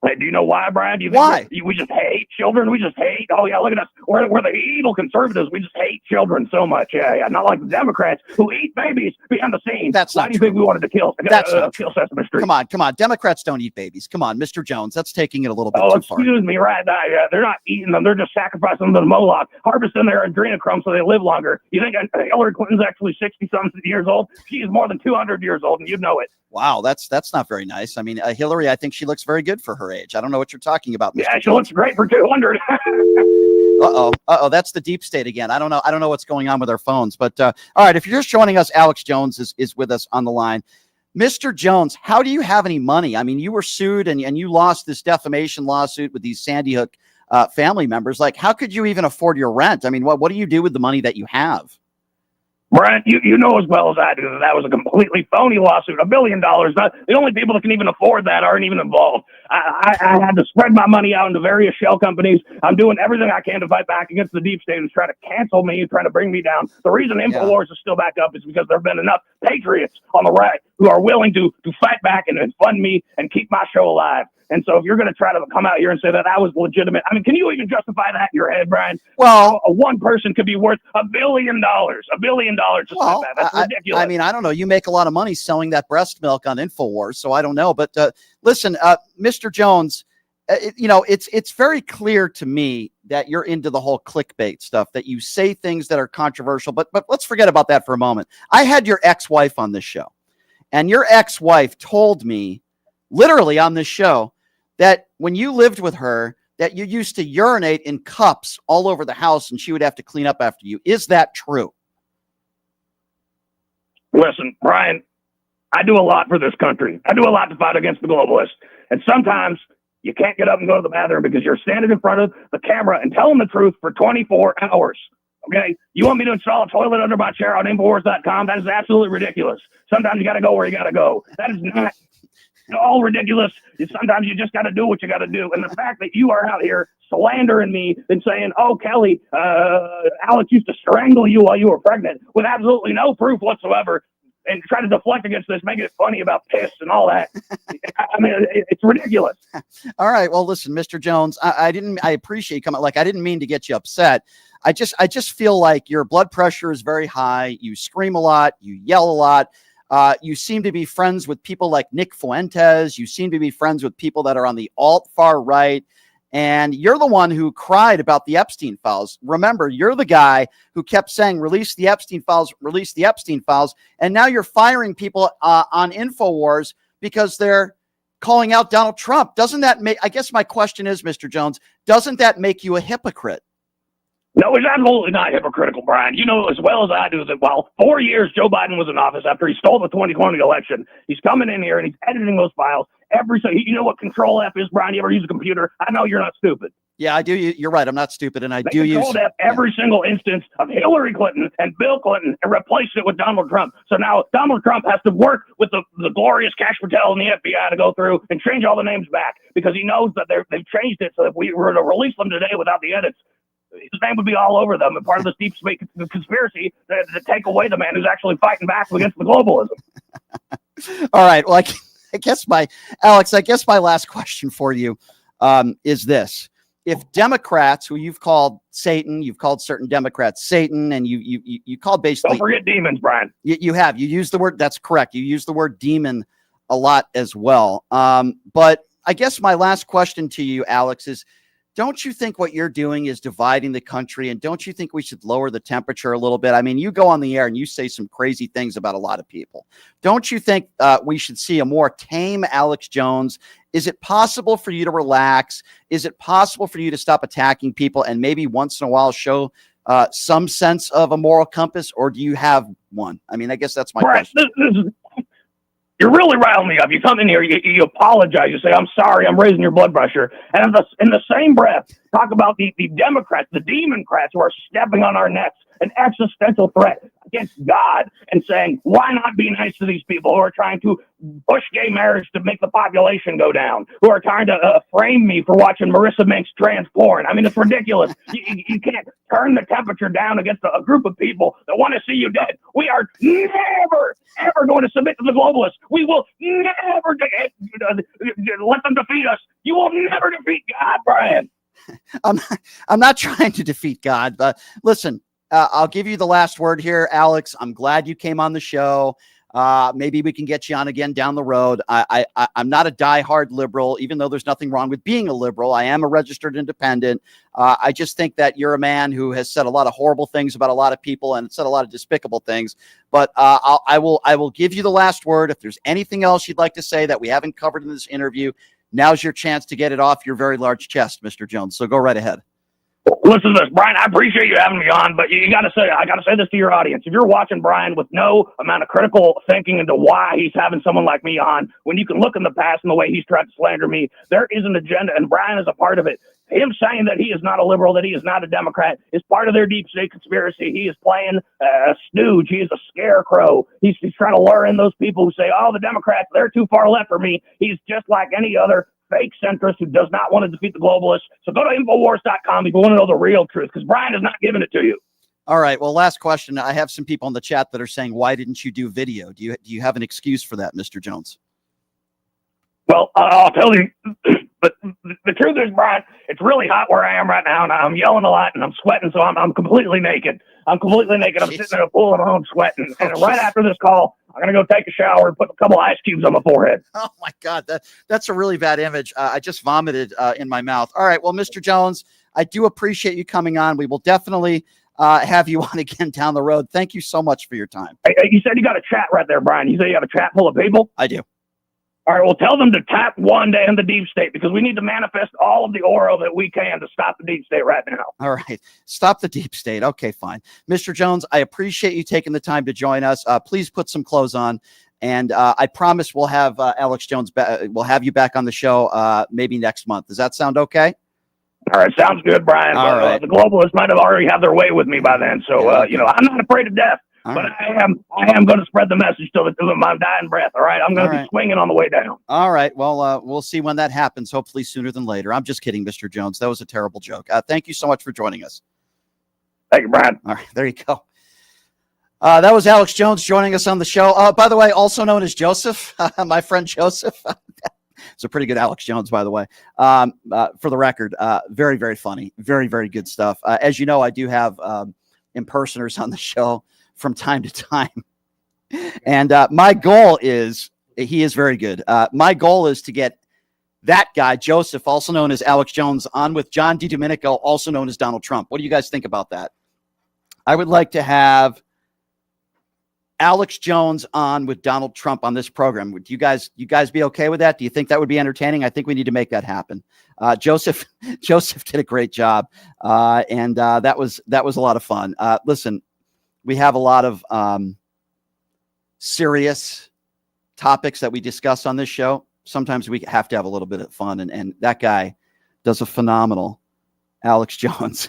Hey, do you know why, Brian? Do you Why? think we just hate children? We just hate. Oh yeah, look at us. We're the evil conservatives. We just hate children so much. Yeah. Not like the Democrats who eat babies behind the scenes. That's why not do you true. think we wanted to kill Sesame Street? Come on. Democrats don't eat babies. Come on, Mr. Jones. That's taking it a little bit Oh, too far. excuse me, right? They're not eating them. They're just sacrificing them to the monologue, harvesting their adrenochrome so they live longer. You think Hillary Clinton's actually 60-something years old? She is more than 200 years old, and you know it. Wow, that's not very nice. I mean, Hillary, I think she looks very good for her age. I don't know what you're talking about, Mr. Yeah, she Jones. looks great for 200. Uh-oh, that's the deep state again. I don't know what's going on with our phones. But all right, if you're just joining us, Alex Jones is with us on the line. Mr. Jones, how do you have any money? I mean, you were sued and you lost this defamation lawsuit with these Sandy Hook family members. Like, how could you even afford your rent? I mean, what do you do with the money that you have? Brian, you know as well as I do that was a completely phony lawsuit, $1 billion. The only people that can even afford that aren't even involved. I had to spread my money out into various shell companies. I'm doing everything I can to fight back against the deep state and try to cancel me and trying to bring me down. The reason InfoWars is still back up is because there have been enough patriots on the right who are willing to fight back and fund me and keep my show alive. And so if you're going to try to come out here and say that was legitimate, I mean, can you even justify that in your head, Brian? Well, one person could be worth $1 billion. $1 billion just like that. That's ridiculous. I mean, I don't know. You make a lot of money selling that breast milk on InfoWars, so I don't know. But listen, Mr. Jones, it's very clear to me that you're into the whole clickbait stuff, that you say things that are controversial. But let's forget about that for a moment. I had your ex-wife on this show, and your ex-wife told me, literally on this show, that when you lived with her, that you used to urinate in cups all over the house and she would have to clean up after you. Is that true? Listen, Brian, I do a lot for this country. I do a lot to fight against the globalists. And sometimes you can't get up and go to the bathroom because you're standing in front of the camera and telling the truth for 24 hours. Okay? You want me to install a toilet under my chair on Infowars.com? That is absolutely ridiculous. Sometimes you got to go where you got to go. That is not all ridiculous. Sometimes you just got to do what you got to do. And the fact that you are out here slandering me and saying, oh, Kelly, Alex used to strangle you while you were pregnant with absolutely no proof whatsoever, and try to deflect against this, making it funny about piss and all that. I mean, it's ridiculous. All right. Well, listen, Mr. Jones, I appreciate you coming. Like, I didn't mean to get you upset. I just feel like your blood pressure is very high. You scream a lot. You yell a lot. You seem to be friends with people like Nick Fuentes. You seem to be friends with people that are on the alt far right. And you're the one who cried about the Epstein files. Remember, you're the guy who kept saying, release the Epstein files, release the Epstein files. And now you're firing people on InfoWars because they're calling out Donald Trump. Doesn't that make, I guess my question is, Mr. Jones, doesn't that make you a hypocrite? No, it's absolutely not hypocritical, Brian. You know as well as I do that while 4 years Joe Biden was in office after he stole the 2020 election, he's coming in here and he's editing those files. You know what Control F is, Brian? You ever use a computer? I know you're not stupid. Yeah, I do. You're right. I'm not stupid, and I They do use Control F every single instance of Hillary Clinton and Bill Clinton and replaced it with Donald Trump. So now Donald Trump has to work with the glorious Cash Patel and the FBI to go through and change all the names back because he knows that they've changed it so if we were to release them today without the edits, his name would be all over them and part of this deep state conspiracy to take away the man who's actually fighting back against the globalism. All right. Well, I guess my last question for you is this. If Democrats, who you've called Satan, you've called certain Democrats Satan, and you called basically... Don't forget demons, Brian. You have. You use the word... That's correct. You use the word demon a lot as well. But I guess my last question to you, Alex, is don't you think what you're doing is dividing the country? And don't you think we should lower the temperature a little bit? I mean, you go on the air and you say some crazy things about a lot of people. Don't you think we should see a more tame Alex Jones? Is it possible for you to relax? Is it possible for you to stop attacking people and maybe once in a while show some sense of a moral compass? Or do you have one? I mean, I guess that's my question. You really rile me up. You come in here, you apologize, you say, I'm sorry, I'm raising your blood pressure. And in the same breath, talk about the Democrats, the Democrats who are stepping on our necks, an existential threat against God, and saying, why not be nice to these people who are trying to push gay marriage to make the population go down, who are trying to frame me for watching Marissa Mink's trans porn. I mean, it's ridiculous. You can't turn the temperature down against a group of people that want to see you dead. We are never, ever going to submit to the globalists. We will never let them defeat us. You will never defeat God, Brian. I'm not trying to defeat God, but listen, I'll give you the last word here, Alex. I'm glad you came on the show. Maybe we can get you on again down the road. I'm not a diehard liberal, even though there's nothing wrong with being a liberal. I am a registered independent. I just think that you're a man who has said a lot of horrible things about a lot of people and said a lot of despicable things. But I will give you the last word. If there's anything else you'd like to say that we haven't covered in this interview, now's your chance to get it off your very large chest, Mr. Jones. So go right ahead. Listen to this, Brian. I appreciate you having me on, but I got to say this to your audience. If you're watching Brian with no amount of critical thinking into why he's having someone like me on, when you can look in the past and the way he's tried to slander me, there is an agenda, and Brian is a part of it. Him saying that he is not a liberal, that he is not a Democrat, is part of their deep state conspiracy. He is playing a stooge. He is a scarecrow. He's trying to lure in those people who say, oh, the Democrats, they're too far left for me. He's just like any other fake centrist who does not want to defeat the globalists. So go to Infowars.com if you want to know the real truth, because Brian is not giving it to you. All right. Well, last question. I have some people in the chat that are saying, why didn't you do video? Do you have an excuse for that, Mr. Jones? Well, I'll tell you, but the truth is, Brian, it's really hot where I am right now, and I'm yelling a lot, and I'm sweating, so I'm completely naked. I'm sitting in a pool at home sweating. And right after this call, I'm going to go take a shower and put a couple ice cubes on my forehead. Oh, my God. That's a really bad image. I just vomited in my mouth. All right. Well, Mr. Jones, I do appreciate you coming on. We will definitely have you on again down the road. Thank you so much for your time. Hey, you said you got a chat right there, Brian. You say you have a chat full of people? I do. All right, well, tell them to tap one day in the deep state, because we need to manifest all of the aura that we can to stop the deep state right now. All right. Stop the deep state. Okay, fine. Mr. Jones, I appreciate you taking the time to join us. Please put some clothes on. And I promise we'll have Alex Jones we'll have you back on the show maybe next month. Does that sound okay? All right, sounds good, Brian. All right. The globalists might have already had their way with me by then. So, I'm not afraid of death. But I am going to spread the message till my dying breath. All right. I'm going to be swinging on the way down. All right. Well, we'll see when that happens. Hopefully sooner than later. I'm just kidding, Mr. Jones. That was a terrible joke. Thank you so much for joining us. Thank you, Brian. All right. There you go. That was Alex Jones joining us on the show. By the way, also known as Joseph, my friend Joseph. It's a pretty good Alex Jones, by the way. For the record, very, very funny. Very, very good stuff. As you know, I do have impersonators on the show from time to time. And my goal is, he is very good. My goal is to get that guy, Joseph, also known as Alex Jones, on with John DiDomenico, also known as Donald Trump. What do you guys think about that? I would like to have Alex Jones on with Donald Trump on this program. Would you guys be okay with that? Do you think that would be entertaining? I think we need to make that happen. Joseph did a great job. And that was a lot of fun. Listen, we have a lot of serious topics that we discuss on this show. Sometimes we have to have a little bit of fun, and that guy does a phenomenal Alex Jones.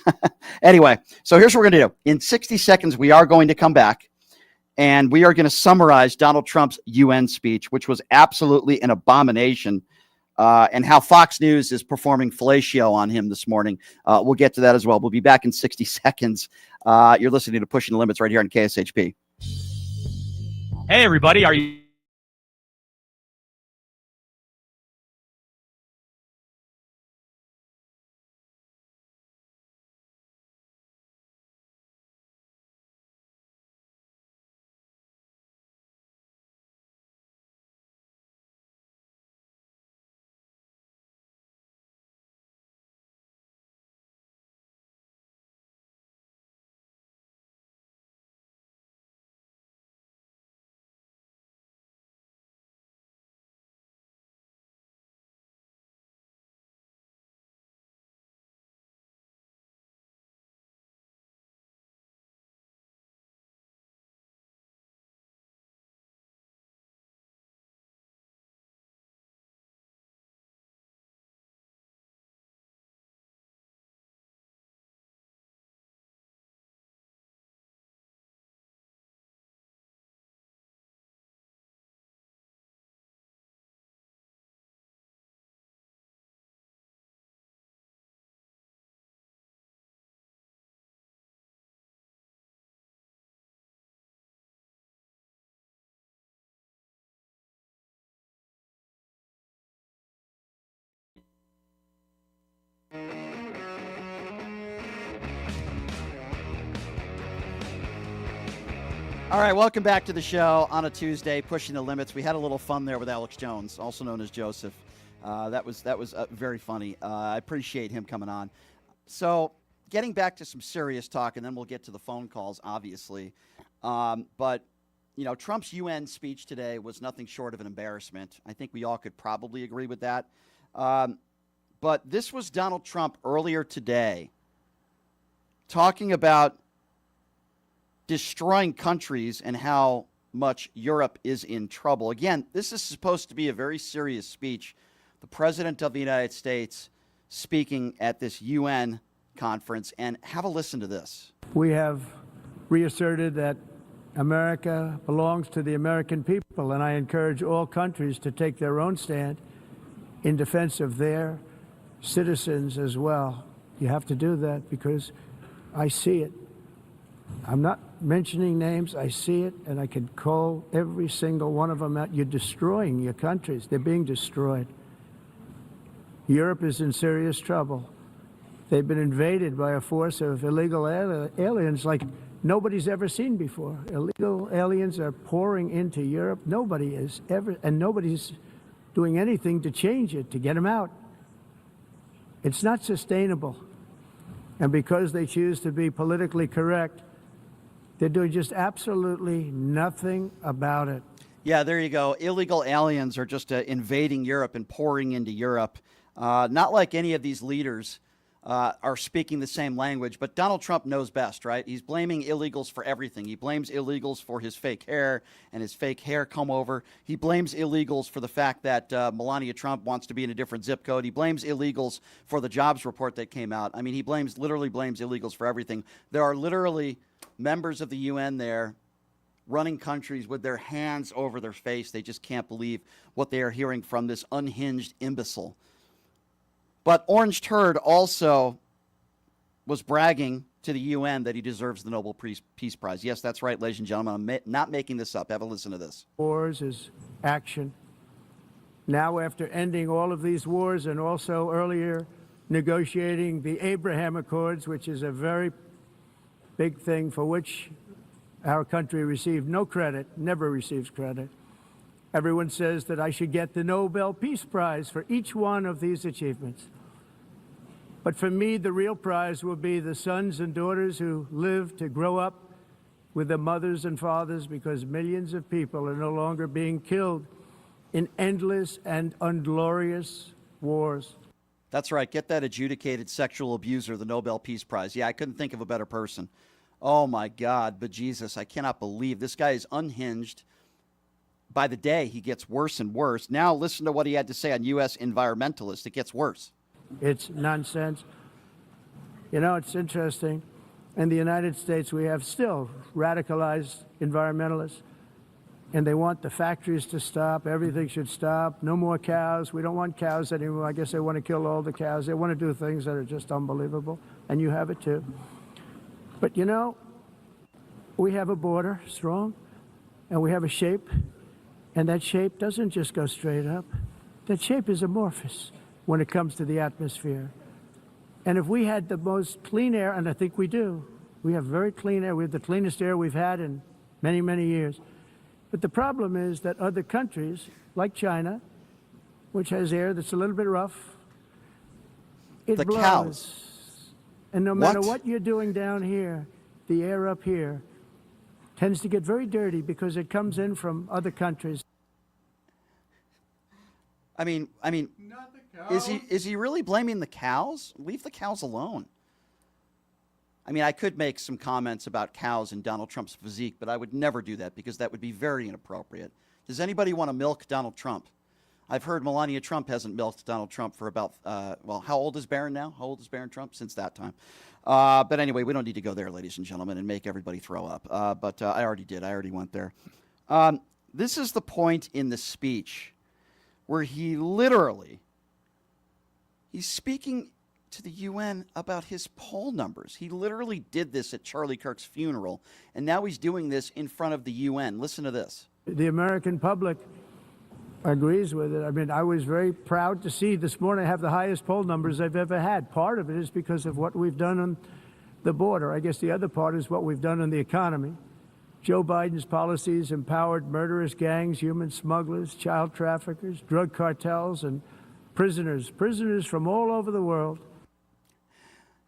Anyway, so here's what we're going to do. In 60 seconds, we are going to come back, and we are going to summarize Donald Trump's UN speech, which was absolutely an abomination, and how Fox News is performing fellatio on him this morning. We'll get to that as well. We'll be back in 60 seconds. You're listening to Pushing the Limits right here on KSHP. Hey, everybody. Are you All right, welcome back to the show on a Tuesday, Pushing the Limits. We had a little fun there with Alex Jones, also known as Joseph. That was very funny. I appreciate him coming on. So, getting back to some serious talk, and then we'll get to the phone calls, obviously. But, you know, Trump's UN speech today was nothing short of an embarrassment. I think we all could probably agree with that. But this was Donald Trump earlier today talking about destroying countries and how much Europe is in trouble. Again, this is supposed to be a very serious speech. The President of the United States speaking at this UN conference, and have a listen to this. We have reasserted that America belongs to the American people, and I encourage all countries to take their own stand in defense of their citizens as well. You have to do that because I see it. I'm not mentioning names. I see it, and I can call every single one of them out. You're destroying your countries. They're being destroyed. Europe is in serious trouble. They've been invaded by a force of illegal aliens like nobody's ever seen before. Illegal aliens are pouring into Europe. Nobody is ever, and nobody's doing anything to change it, to get them out. It's not sustainable. And because they choose to be politically correct, they're doing just absolutely nothing about it. Yeah, there you go. Illegal aliens are just invading Europe and pouring into Europe. Not like any of these leaders are speaking the same language, but Donald Trump knows best, right? He's blaming illegals for everything. He blames illegals for his fake hair and his fake hair comb over. He blames illegals for the fact that Melania Trump wants to be in a different zip code. He blames illegals for the jobs report that came out. I mean, he literally blames illegals for everything. There are literally members of the UN there running countries with their hands over their face. They just can't believe what they are hearing from this unhinged imbecile. But Orange Turd also was bragging to the UN that he deserves the Nobel Peace Prize. Yes, that's right, ladies and gentlemen. I'm not making this up. Have a listen to this. Wars is action. Now, after ending all of these wars and also earlier negotiating the Abraham Accords, which is a very big thing for which our country received no credit, never receives credit. Everyone says that I should get the Nobel Peace Prize for each one of these achievements. But for me, the real prize will be the sons and daughters who live to grow up with their mothers and fathers, because millions of people are no longer being killed in endless and unglorious wars. That's right. Get that adjudicated sexual abuser the Nobel Peace Prize. Yeah, I couldn't think of a better person. Oh, my God. But Jesus, I cannot believe this guy is unhinged. By the day, he gets worse and worse. Now listen to what he had to say on U.S. environmentalists. It gets worse. It's nonsense. You know, it's interesting. In the United States, we have still radicalized environmentalists, and they want the factories to stop. Everything should stop. No more cows. We don't want cows anymore. I guess they want to kill all the cows. They want to do things that are just unbelievable, and you have it too. But, you know, we have a border, strong, and we have a shape. And that shape doesn't just go straight up. That shape is amorphous when it comes to the atmosphere. And if we had the most clean air, and I think we do, we have very clean air. We have the cleanest air we've had in many, many years. But the problem is that other countries, like China, which has air that's a little bit rough, it the blows. Cows. And no matter what you're doing down here, the air up here tends to get very dirty because it comes in from other countries. I mean, is he really blaming the cows? Leave the cows alone. I mean, I could make some comments about cows and Donald Trump's physique, but I would never do that because that would be very inappropriate. Does anybody want to milk Donald Trump? I've heard Melania Trump hasn't milked Donald Trump for about, well, how old is Barron now? How old is Barron Trump? Since that time. But anyway, we don't need to go there, ladies and gentlemen, and make everybody throw up. But I already did. I already went there. This is the point in the speech where he literally, he's speaking to the UN about his poll numbers. He literally did this at Charlie Kirk's funeral, and now he's doing this in front of the UN. Listen to this. The American public agrees with it. I mean, I was very proud to see this morning I have the highest poll numbers I've ever had. Part of it is because of what we've done on the border. I guess the other part is what we've done on the economy. Joe Biden's policies empowered murderous gangs, human smugglers, child traffickers, drug cartels, and prisoners from all over the world.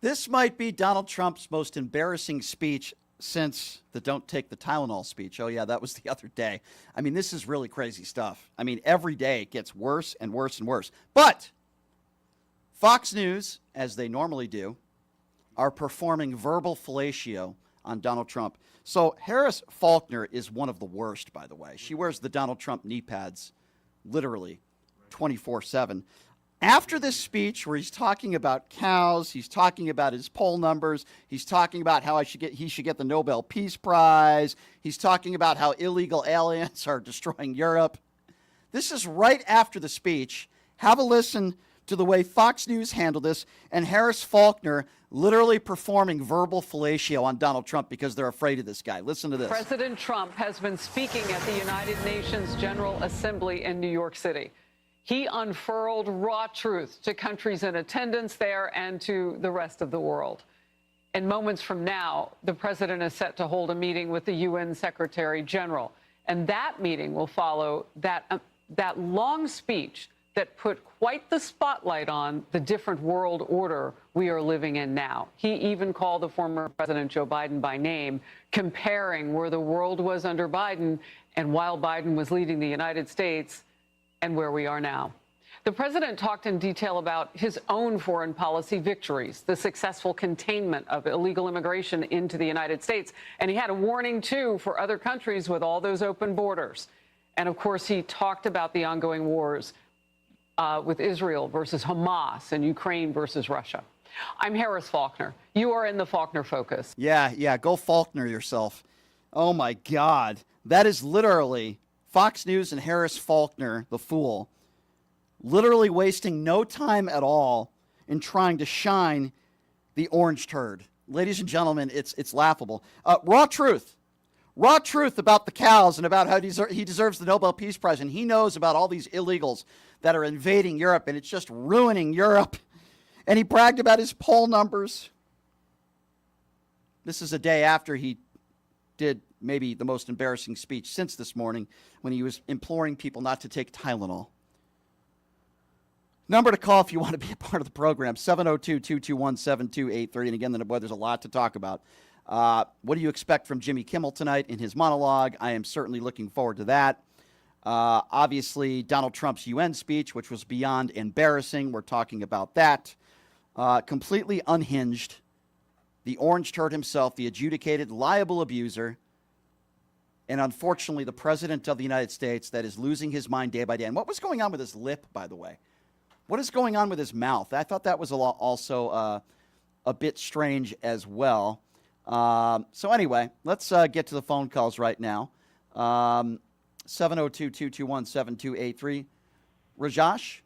This might be Donald Trump's most embarrassing speech since the "Don't Take the Tylenol" speech. Oh, yeah, that was the other day. I mean, this is really crazy stuff. I mean, every day it gets worse and worse and worse. But Fox News, as they normally do, are performing verbal fellatio on Donald Trump. So Harris Faulkner is one of the worst, by the way. She wears the Donald Trump knee pads literally 24/7. After this speech where he's talking about cows, he's talking about his poll numbers, he's talking about how he should get the Nobel Peace Prize, he's talking about how illegal aliens are destroying Europe. This is right after the speech. Have a listen to the way Fox News handled this, and Harris Faulkner literally performing verbal fellatio on Donald Trump because they're afraid of this guy. Listen to this. President Trump has been speaking at the United Nations General Assembly in New York City. He unfurled raw truth to countries in attendance there and to the rest of the world. In moments from now, the president is set to hold a meeting with the UN Secretary General, and that meeting will follow that long speech that put quite the spotlight on the different world order we are living in now. He even called the former President Joe Biden by name, comparing where the world was under Biden and while Biden was leading the United States and where we are now. The president talked in detail about his own foreign policy victories, the successful containment of illegal immigration into the United States, and he had a warning, too, for other countries with all those open borders. And, of course, he talked about the ongoing wars with Israel versus Hamas and Ukraine versus Russia. I'm Harris Faulkner. You are in the Faulkner Focus. Yeah, go Faulkner yourself. Oh, my God. That is literally Fox News and Harris Faulkner, the fool, literally wasting no time at all in trying to shine the orange turd. Ladies and gentlemen, it's laughable. Raw truth about the cows and about how he deserves the Nobel Peace Prize, and he knows about all these illegals that are invading Europe, and it's just ruining Europe. And he bragged about his poll numbers. This is a day after he did maybe the most embarrassing speech since this morning when he was imploring people not to take Tylenol. Number to call if you want to be a part of the program, 702-221-7283. And again, boy, there's a lot to talk about. What do you expect from Jimmy Kimmel tonight in his monologue? I am certainly looking forward to that. Obviously, Donald Trump's UN speech, which was beyond embarrassing. We're talking about that. Completely unhinged. The orange turd himself, the adjudicated liable abuser, and unfortunately the president of the United States that is losing his mind day by day. And what was going on with his lip, by the way? What is going on with his mouth? I thought that was also a bit strange as well. So anyway, let's get to the phone calls right now. 702-221-7283. Rajesh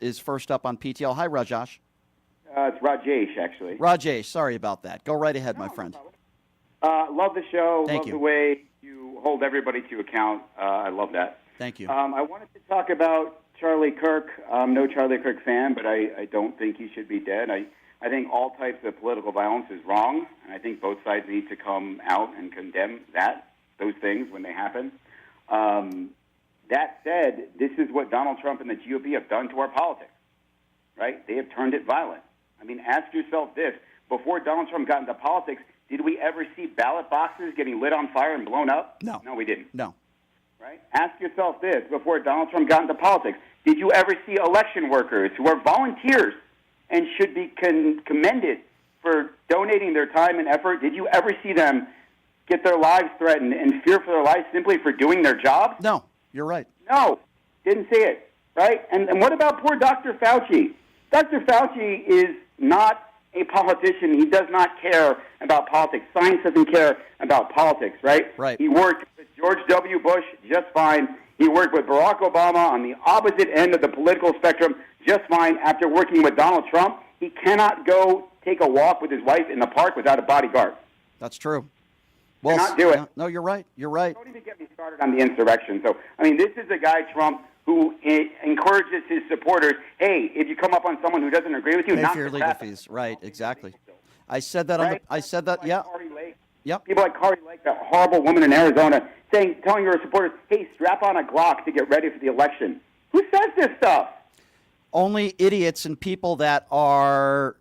is first up on PTL. Hi, Rajesh. It's Rajesh, actually. Rajesh, sorry about that. Go right ahead, my friend. Love the show. Thank love you. The way you hold everybody to account. I love that. Thank you. I wanted to talk about Charlie Kirk. I'm no Charlie Kirk fan, but I don't think he should be dead. I think all types of political violence is wrong, and I think both sides need to come out and condemn those things when they happen. That said, this is what Donald Trump and the GOP have done to our politics, right? They have turned it violent. I mean, ask yourself this. Before Donald Trump got into politics, did we ever see ballot boxes getting lit on fire and blown up? No. No, we didn't. No. Right? Ask yourself this. Before Donald Trump got into politics, did you ever see election workers who are volunteers and should be commended for donating their time and effort? Did you ever see them get their lives threatened and fear for their lives simply for doing their job? No, you're right. No, didn't see it, right? And what about poor Dr. Fauci? Dr. Fauci is not a politician. He does not care about politics. Science doesn't care about politics, right? Right. He worked with George W. Bush just fine. He worked with Barack Obama on the opposite end of the political spectrum just fine. After working with Donald Trump, he cannot go take a walk with his wife in the park without a bodyguard. That's true. Well, Cannot do it. No, you're right. You're right. Don't even get me started on the insurrection. So, I mean, this is a guy, Trump, who encourages his supporters, hey, if you come up on someone who doesn't agree with you, Pay not for your legal fees. Right, exactly. I said that on right? I said that, Like yeah. Kari Lake. Yep. People like Kari Lake that horrible woman in Arizona telling her supporters, hey, strap on a Glock to get ready for the election. Who says this stuff? Only idiots and people that are,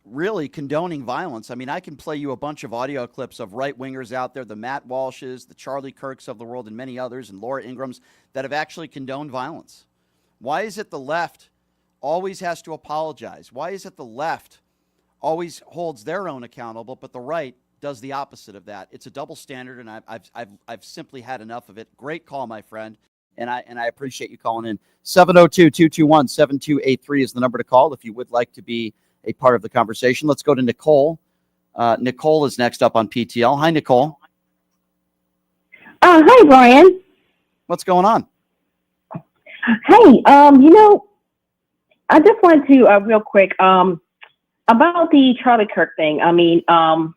really condoning violence. I mean, I can play you a bunch of audio clips of right-wingers out there, the Matt Walshes, the Charlie Kirks of the world, and many others, and Laura Ingrams, that have actually condoned violence. Why is it the left always has to apologize? Why is it the left always holds their own accountable, but the right does the opposite of that? It's a double standard, and I've simply had enough of it. Great call, my friend, and I appreciate you calling in. 702-221-7283 is the number to call if you would like to be a part of the conversation. Let's go to Nicole. Nicole is next up on PTL. Hi, Nicole. Hi, Brian. What's going on? Hey, I just wanted to real quick about the Charlie Kirk thing. I mean, I'm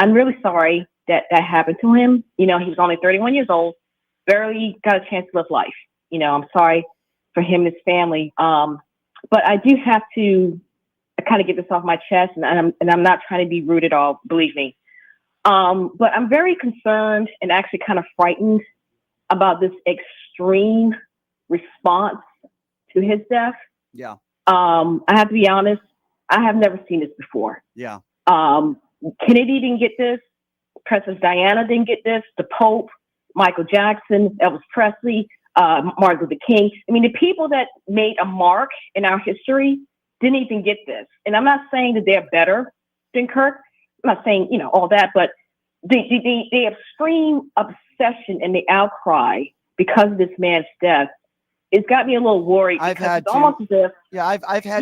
really sorry that happened to him. He was only 31 years old, barely got a chance to live life. I'm sorry for him and his family. But I do have to kind of get this off my chest, and I'm not trying to be rude at all, believe me. But I'm very concerned and actually kind of frightened about this extreme response to his death. Yeah. I have to be honest, I have never seen this before. Yeah. Kennedy didn't get this. Princess Diana didn't get this. The Pope, Michael Jackson, Elvis Presley, Martin Luther King. I mean, the people that made a mark in our history didn't even get this. And I'm not saying that they're better than Kirk. I'm not saying, all that, but the extreme obsession and the outcry because of this man's death, it's got me a little worried. I've had to deal with this. Yeah, I've had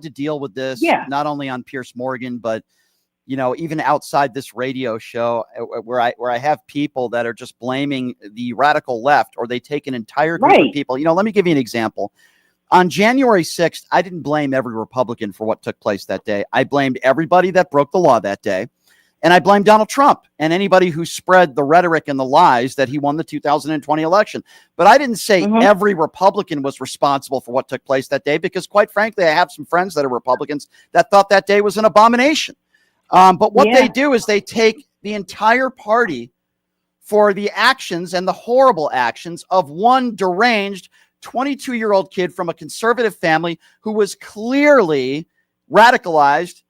to deal with this, not only on Piers Morgan, but even outside this radio show where I have people that are just blaming the radical left, or they take an entire group of people. Let me give you an example. On January 6th, I didn't blame every Republican for what took place that day. I blamed everybody that broke the law that day. And I blamed Donald Trump and anybody who spread the rhetoric and the lies that he won the 2020 election. But I didn't say every Republican was responsible for what took place that day, because quite frankly, I have some friends that are Republicans that thought that day was an abomination. But what they do is they take the entire party for the actions and the horrible actions of one deranged 22-year-old kid from a conservative family who was clearly radicalized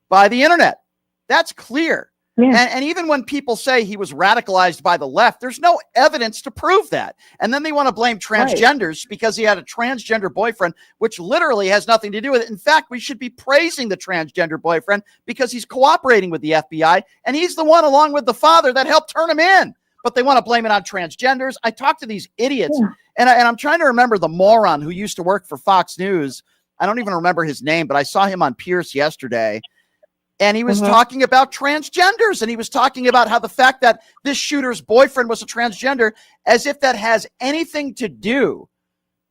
by the internet. That's clear. Yeah. And even when people say he was radicalized by the left, there's no evidence to prove that. And then they want to blame transgenders because he had a transgender boyfriend, which literally has nothing to do with it. In fact, we should be praising the transgender boyfriend because he's cooperating with the FBI, and he's the one, along with the father, that helped turn him in. But they want to blame it on transgenders. I talk to these idiots, and I'm trying to remember the moron who used to work for Fox News. I don't even remember his name, but I saw him on Pierce yesterday. And he was talking about transgenders, and he was talking about how the fact that this shooter's boyfriend was a transgender, as if that has anything to do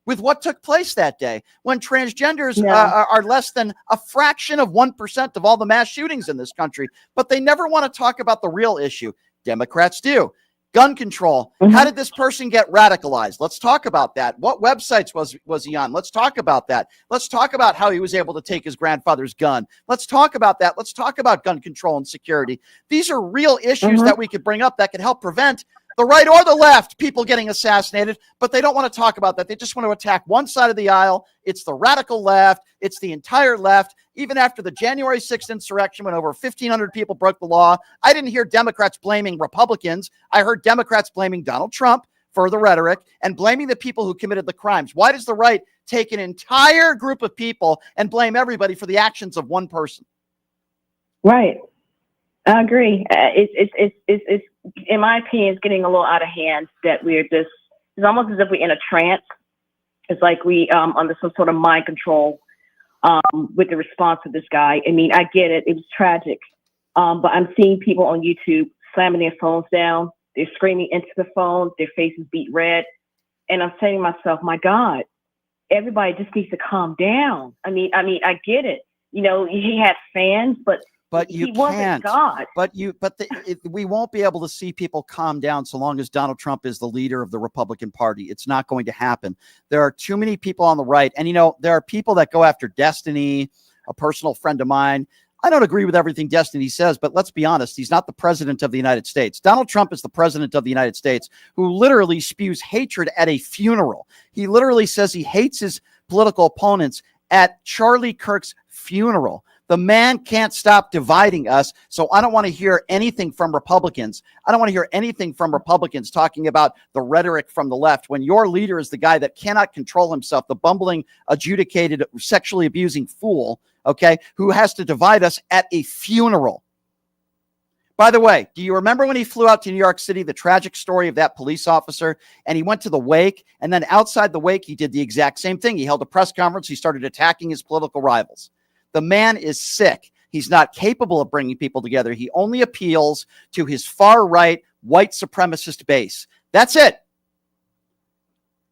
with what took place that day, when transgenders are less than a fraction of 1% of all the mass shootings in this country. But they never want to talk about the real issue. Democrats do. Gun control. How did this person get radicalized? Let's talk about that. What websites was he on? Let's talk about that. Let's talk about how he was able to take his grandfather's gun. Let's talk about that. Let's talk about gun control and security. These are real issues that we could bring up that could help prevent the right or the left people getting assassinated, but they don't want to talk about that. They just want to attack one side of the aisle. It's the radical left. It's the entire left. Even after the January 6th insurrection, when over 1,500 people broke the law, I didn't hear Democrats blaming Republicans. I heard Democrats blaming Donald Trump for the rhetoric and blaming the people who committed the crimes. Why does the right take an entire group of people and blame everybody for the actions of one person? Right. I agree. It's in my opinion, it's getting a little out of hand that we're just, it's almost as if we're in a trance. It's like we under some sort of mind control with the response of this guy. I mean, I get it. It was tragic. But I'm seeing people on YouTube slamming their phones down. They're screaming into the phone. Their faces beat red. And I'm saying to myself, my God, everybody just needs to calm down. I mean, I get it. He had fans, but you can't. God. We won't be able to see people calm down so long as Donald Trump is the leader of the Republican Party. It's not going to happen. There are too many people on the right. And, there are people that go after Destiny, a personal friend of mine. I don't agree with everything Destiny says, but let's be honest. He's not the president of the United States. Donald Trump is the president of the United States who literally spews hatred at a funeral. He literally says he hates his political opponents at Charlie Kirk's funeral. The man can't stop dividing us. So I don't want to hear anything from Republicans. I don't want to hear anything from Republicans talking about the rhetoric from the left when your leader is the guy that cannot control himself, the bumbling, adjudicated, sexually abusing fool, okay, who has to divide us at a funeral. By the way, do you remember when he flew out to New York City, the tragic story of that police officer, and he went to the wake, and then outside the wake, he did the exact same thing. He held a press conference. He started attacking his political rivals. The man is sick. He's not capable of bringing people together. He only appeals to his far-right white supremacist base. That's it.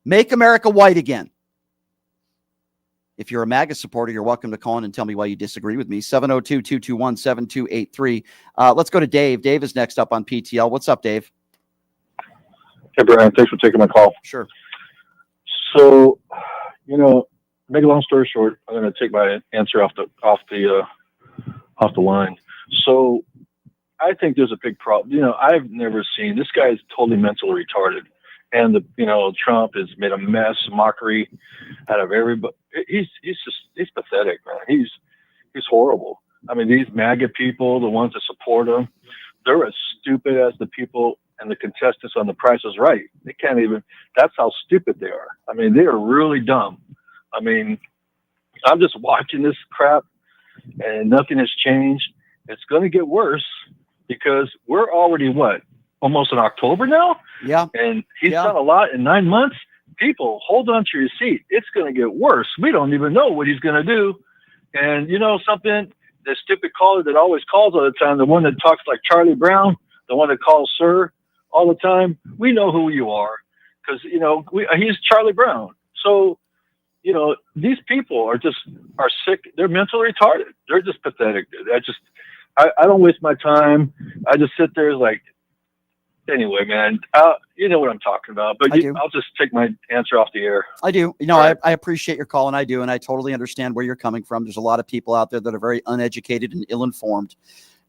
Make America white again. If you're a MAGA supporter, you're welcome to call in and tell me why you disagree with me. 702-221-7283. Let's go to Dave. Dave is next up on PTL. What's up, Dave? Hey, Brian. Thanks for taking my call. Sure. So, make a long story short, I'm going to take my answer off the line. So, I think there's a big problem. I've never seen this guy is totally mentally retarded, and Trump has made a mess, mockery out of everybody. He's pathetic, man. He's horrible. I mean, these MAGA people, the ones that support him, they're as stupid as the people and the contestants on The Price is Right. They can't even. That's how stupid they are. I mean, they are really dumb. I mean, I'm just watching this crap and nothing has changed. It's going to get worse because we're already, almost in October now? Yeah. And he's done a lot in 9 months. People, hold on to your seat. It's going to get worse. We don't even know what he's going to do. And something, the stupid caller that always calls all the time, the one that talks like Charlie Brown, the one that calls sir all the time, we know who you are because, he's Charlie Brown. So, these people are sick. They're mentally retarded. They're just pathetic. I don't waste my time. I just sit there anyway, man, you know what I'm talking about, but I'll just take my answer off the air. I do. I appreciate your call, and I do, and I totally understand where you're coming from. There's a lot of people out there that are very uneducated and ill-informed,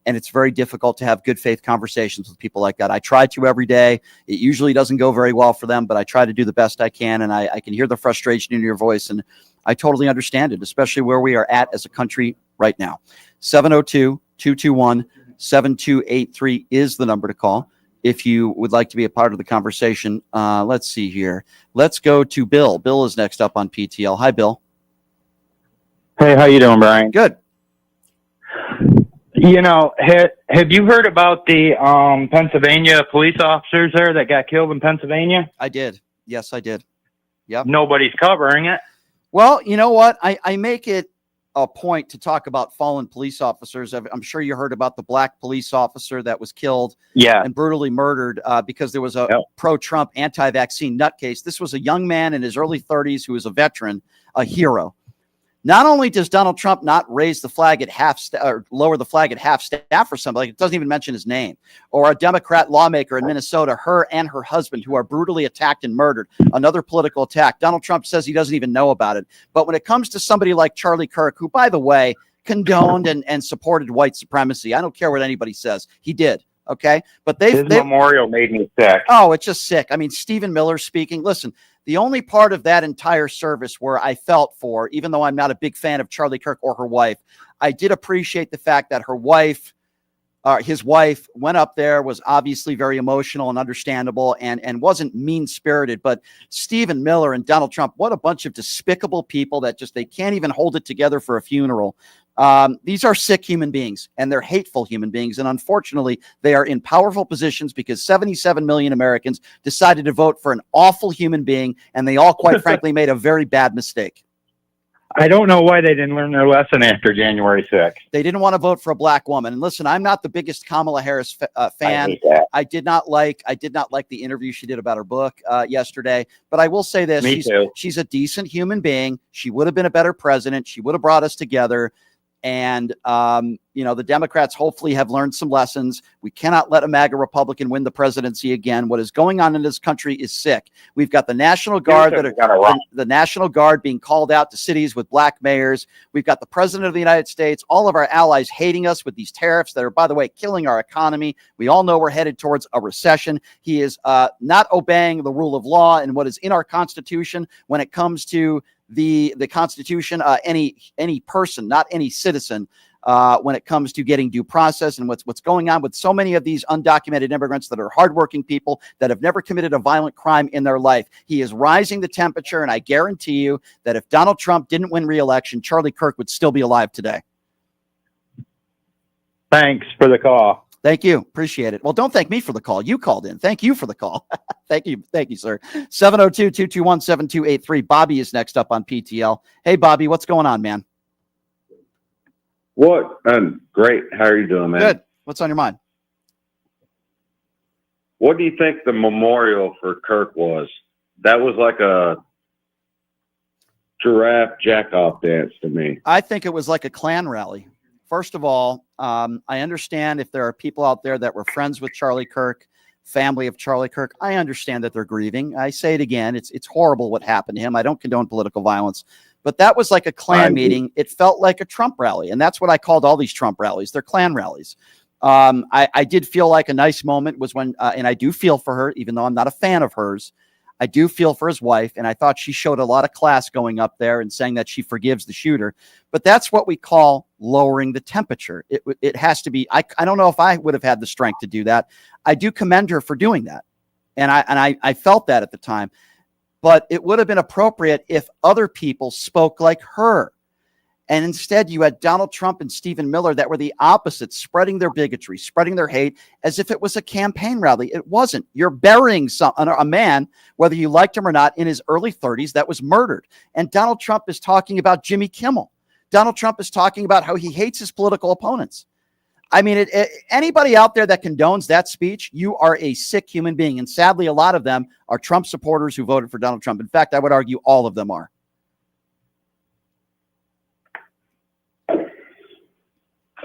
and it's very difficult to have good faith conversations with people like that. I try to every day. It usually doesn't go very well for them, but I try to do the best I can, and I can hear the frustration in your voice, and I totally understand it, especially where we are at as a country right now. 702-221-7283 is the number to call if you would like to be a part of the conversation. Let's see here. Let's go to Bill. Bill is next up on PTL. Hi, Bill. Hey, how you doing, Brian? Good. Have you heard about the Pennsylvania police officers there that got killed in Pennsylvania? I did. Yes, I did. Yep. Nobody's covering it. Well, you know what? I make it a point to talk about fallen police officers. I'm sure you heard about the black police officer that was killed and brutally murdered because there was a pro-Trump anti-vaccine nutcase. This was a young man in his early 30s who was a veteran, a hero. Not only does Donald Trump not raise the flag at half or lower the flag at half staff for somebody, it doesn't even mention his name, or a Democrat lawmaker in Minnesota, her and her husband, who are brutally attacked and murdered, another political attack. Donald Trump says he doesn't even know about it. But when it comes to somebody like Charlie Kirk, who, by the way, condoned and supported white supremacy, I don't care what anybody says. He did. Okay. But his memorial made me sick. Oh, it's just sick. I mean, Stephen Miller speaking. Listen, the only part of that entire service where I felt for, even though I'm not a big fan of Charlie Kirk or her wife, I did appreciate the fact that his wife went up there, was obviously very emotional and understandable and wasn't mean-spirited. But Stephen Miller and Donald Trump, what a bunch of despicable people that they can't even hold it together for a funeral. These are sick human beings, and they're hateful human beings. And unfortunately, they are in powerful positions because 77 million Americans decided to vote for an awful human being, and they all, quite frankly, made a very bad mistake. I don't know why they didn't learn their lesson after January 6th. They didn't want to vote for a black woman. And listen, I'm not the biggest Kamala Harris fan. I did not like the interview she did about her book yesterday. But I will say this: she's a decent human being. She would have been a better president. She would have brought us together. And, the Democrats hopefully have learned some lessons. We cannot let a MAGA Republican win the presidency again. What is going on in this country is sick. We've got the National Guard the National Guard being called out to cities with black mayors. We've got the president of the United States, all of our allies hating us with these tariffs that are, by the way, killing our economy. We all know we're headed towards a recession. He is not obeying the rule of law and what is in our Constitution when it comes to the Constitution, any person, not any citizen, when it comes to getting due process. And what's going on with so many of these undocumented immigrants that are hardworking people that have never committed a violent crime in their life. He is rising the temperature, and I guarantee you that if Donald Trump didn't win re-election, Charlie Kirk would still be alive today. Thanks for the call. Thank you. Appreciate it. Well, don't thank me for the call. You called in. Thank you for the call. Thank you. Thank you, sir. 702-221-7283. Bobby is next up on PTL. Hey, Bobby, what's going on, man? What? Great. How are you doing, man? Good. What's on your mind? What do you think the memorial for Kirk was? That was like a giraffe jack-off dance to me. I think it was like a Klan rally. First of all, I understand if there are people out there that were friends with Charlie Kirk, family of Charlie Kirk. I understand that they're grieving. I say it again. It's horrible what happened to him. I don't condone political violence, but that was like a Klan meeting. It felt like a Trump rally, and that's what I called all these Trump rallies. They're Klan rallies. I did feel like a nice moment was when, and I do feel for her, even though I'm not a fan of hers. I do feel for his wife, and I thought she showed a lot of class going up there and saying that she forgives the shooter. But that's what we call lowering the temperature. It has to be. I don't know if I would have had the strength to do that. I do commend her for doing that, and I felt that at the time. But it would have been appropriate if other people spoke like her. And instead, you had Donald Trump and Stephen Miller that were the opposites, spreading their bigotry, spreading their hate as if it was a campaign rally. It wasn't. You're burying a man, whether you liked him or not, in his early 30s that was murdered. And Donald Trump is talking about Jimmy Kimmel. Donald Trump is talking about how he hates his political opponents. I mean, anybody out there that condones that speech, you are a sick human being. And sadly, a lot of them are Trump supporters who voted for Donald Trump. In fact, I would argue all of them are.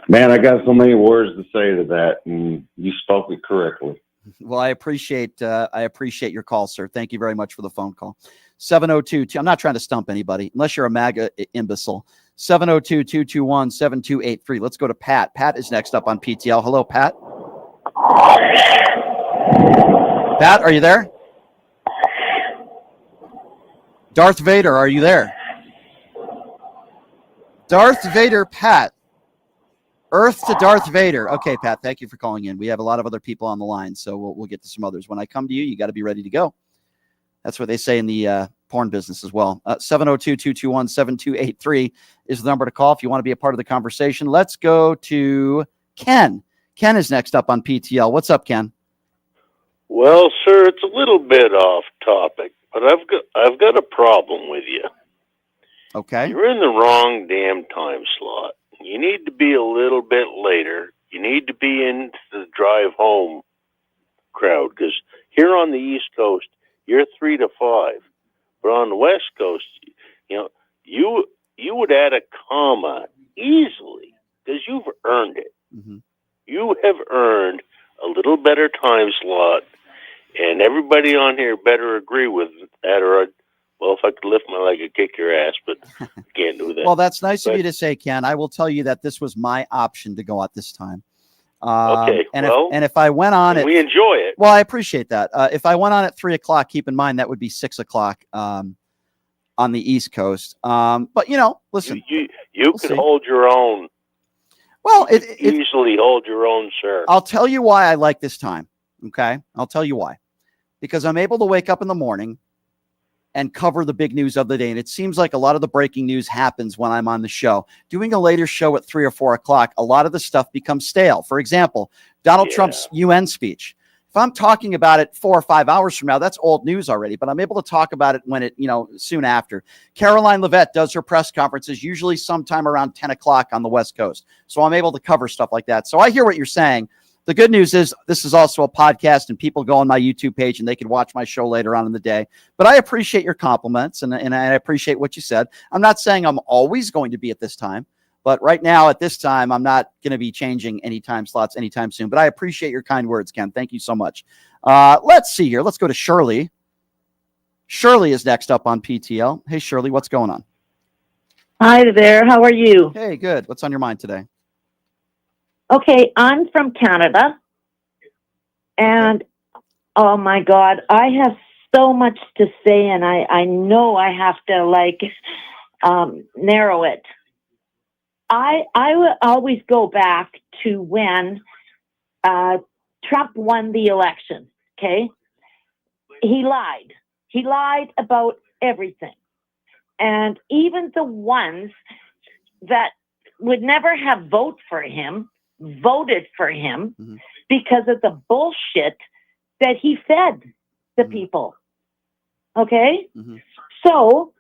Man, I got so many words to say to that, and you spoke it correctly. Well, I appreciate your call, sir. Thank you very much for the phone call. 702. I'm not trying to stump anybody, unless you're a MAGA imbecile. 702-221-7283. Let's go to Pat. Pat is next up on PTL. Hello, Pat. Pat, are you there? Darth Vader, are you there? Darth Vader, Pat. Earth to Darth Vader. Okay, Pat, thank you for calling in. We have a lot of other people on the line, so we'll get to some others. When I come to you, you got to be ready to go. That's what they say in the porn business as well. 702-221-7283 is the number to call if you want to be a part of the conversation. Let's go to Ken. Ken is next up on PTL. What's up, Ken? Well, sir, it's a little bit off topic, but I've got a problem with you. Okay. You're in the wrong damn time slot. You need to be a little bit later. You need to be in the drive home crowd, because here on the East Coast, you're 3 to 5. But on the West Coast, you would add a comma easily, because you've earned it. Mm-hmm. You have earned a little better time slot, and everybody on here better agree with that, or well, if I could lift my leg, I'd kick your ass, but I can't do that. Well, that's nice of you to say, Ken. I will tell you that this was my option to go out this time. Okay. And if I went on we enjoy it. Well, I appreciate that. If I went on at 3 o'clock, keep in mind that would be 6 o'clock on the East Coast. But listen, you can hold your own. Well, it easily hold your own, sir. I'll tell you why I like this time. Okay, I'll tell you why. Because I'm able to wake up in the morning and cover the big news of the day. And it seems like a lot of the breaking news happens when I'm on the show. Doing a later show at 3 or 4 o'clock, a lot of the stuff becomes stale. For example, Donald Trump's UN speech. If I'm talking about it 4 or 5 hours from now, that's old news already, but I'm able to talk about it when soon after. Caroline Leavitt does her press conferences usually sometime around 10 o'clock on the West Coast. So I'm able to cover stuff like that. So I hear what you're saying. The good news is this is also a podcast, and people go on my YouTube page and they can watch my show later on in the day. But I appreciate your compliments, and I appreciate what you said. I'm not saying I'm always going to be at this time, But right now, at this time, I'm not going to be changing any time slots anytime soon. But I appreciate your kind words, Ken. Thank you so much. Let's see here. Let's go to Shirley. Shirley is next up on PTL. Hey, Shirley, what's going on? Hi there. How are you? Hey, good. What's on your mind today? Okay, I'm from Canada. And, oh, my God, I have so much to say, and I know I have to, narrow it. I will always go back to when Trump won the election, okay? He lied. He lied about everything. And even the ones that would never have voted for him voted for him because of the bullshit that he fed the people. Okay? So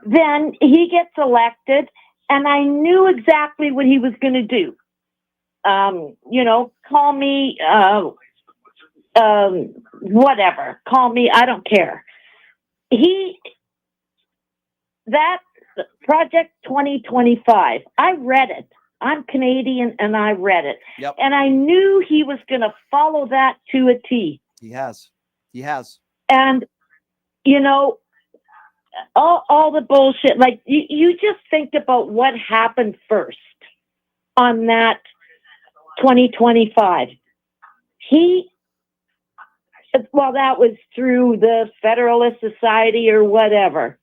then he gets elected, and I knew exactly what he was going to do. Call me whatever. Call me, I don't care. That Project 2025, I read it. I'm Canadian, and I read it. Yep. And I knew he was going to follow that to a T. He has. And, all the bullshit, like you just think about what happened first on that 2025. That was through the Federalist Society or whatever,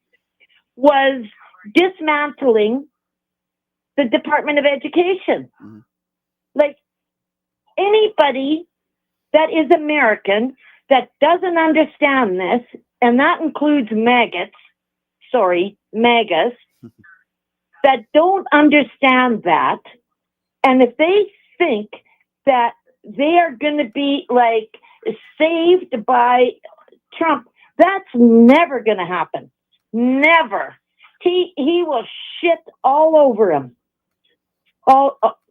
was dismantling the Department of Education. Like anybody that is American that doesn't understand this, and that includes MAGAs, that don't understand that, and if they think that they are going to be saved by Trump, that's never going to happen. Never. He will shit all over him.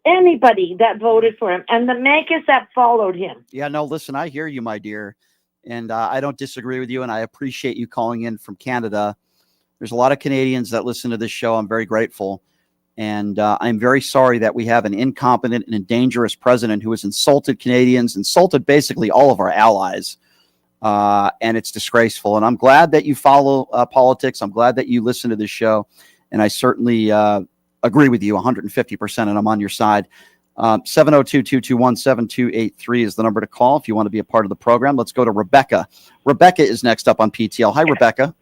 Anybody that voted for him, and the MAGAs that followed him. Yeah, no, listen, I hear you, my dear. And I don't disagree with you, and I appreciate you calling in from Canada. There's a lot of Canadians that listen to this show. I'm very grateful. And I'm very sorry that we have an incompetent and a dangerous president who has insulted Canadians, insulted basically all of our allies. And it's disgraceful. And I'm glad that you follow politics. I'm glad that you listen to this show. And I certainly agree with you 150%, and I'm on your side. 702-221-7283 is the number to call if you want to be a part of the program. Let's go to Rebecca. Rebecca is next up on PTL. Hi, Rebecca.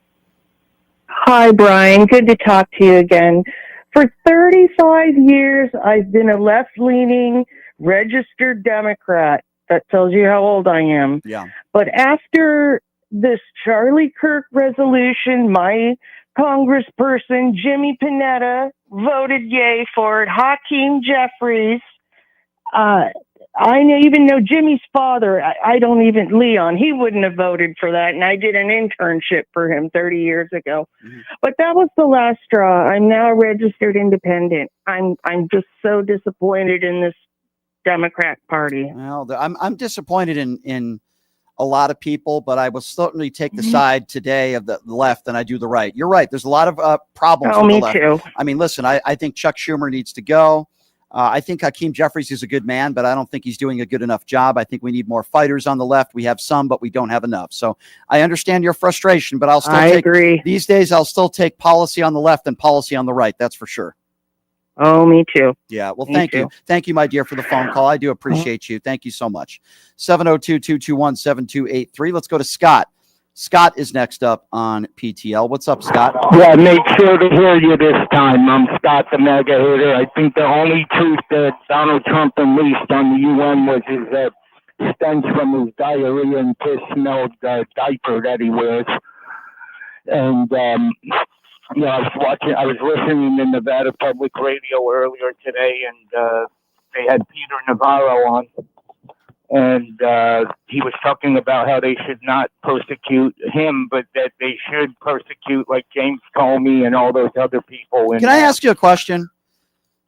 Hi, Brian. Good to talk to you again. For 35 years, I've been a left-leaning registered Democrat. That tells you how old I am. Yeah. But after this Charlie Kirk resolution, my congressperson, Jimmy Panetta, voted yay for it. Hakeem Jeffries. I even know Jimmy's father. Leon, he wouldn't have voted for that. And I did an internship for him 30 years ago. But that was the last straw. I'm now a registered independent. I'm just so disappointed in this Democrat Party. Well, I'm disappointed in a lot of people, but I will certainly take the side today of the left than I do the right. You're right. There's a lot of problems with the left. Too. I mean, listen, I think Chuck Schumer needs to go. I think Hakeem Jeffries is a good man, but I don't think he's doing a good enough job. I think we need more fighters on the left. We have some, but we don't have enough. So I understand your frustration, but I agree. These days, I'll still take policy on the left and policy on the right. That's for sure. Oh, me too. Yeah. Well, Me thank too. you. Thank you, my dear, for the phone call. I do appreciate you. Thank you so much. 702-221-7283. Let's go to Scott. Scott is next up on PTL. What's up, Scott? Yeah, make sure to hear you this time. I'm Scott the Mega Hater. I think the only truth that Donald Trump unleashed on the UN was his stench from his diarrhea and piss-smelled diaper that he wears. And, I was listening to Nevada Public Radio earlier today, and they had Peter Navarro on. And he was talking about how they should not persecute him, but that they should persecute like James Comey and all those other people. Can I ask you a question?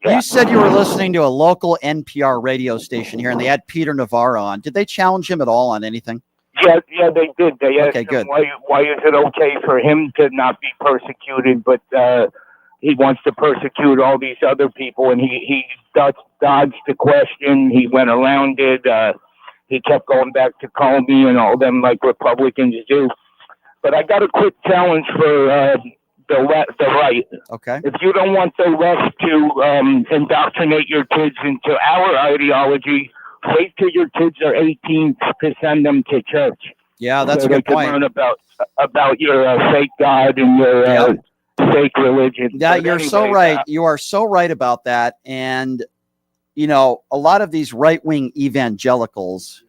Yeah. You said you were listening to a local NPR radio station here, and they had Peter Navarro on. Did they challenge him at all on anything? Yeah, they did. They asked Okay, him good. why is it okay for him to not be persecuted, but he wants to persecute all these other people, and he dodged the question. He went around it. He kept going back to Comey and all them like Republicans do. But I got a quick challenge for the right. Okay. If you don't want the left to indoctrinate your kids into our ideology, wait till your kids are 18 to send them to church. Yeah, that's so a good they can point. learn about your fake God and your fake religion. Yeah, But you're so anyway, right. You are so right about that. And, you know, a lot of these right-wing evangelicals,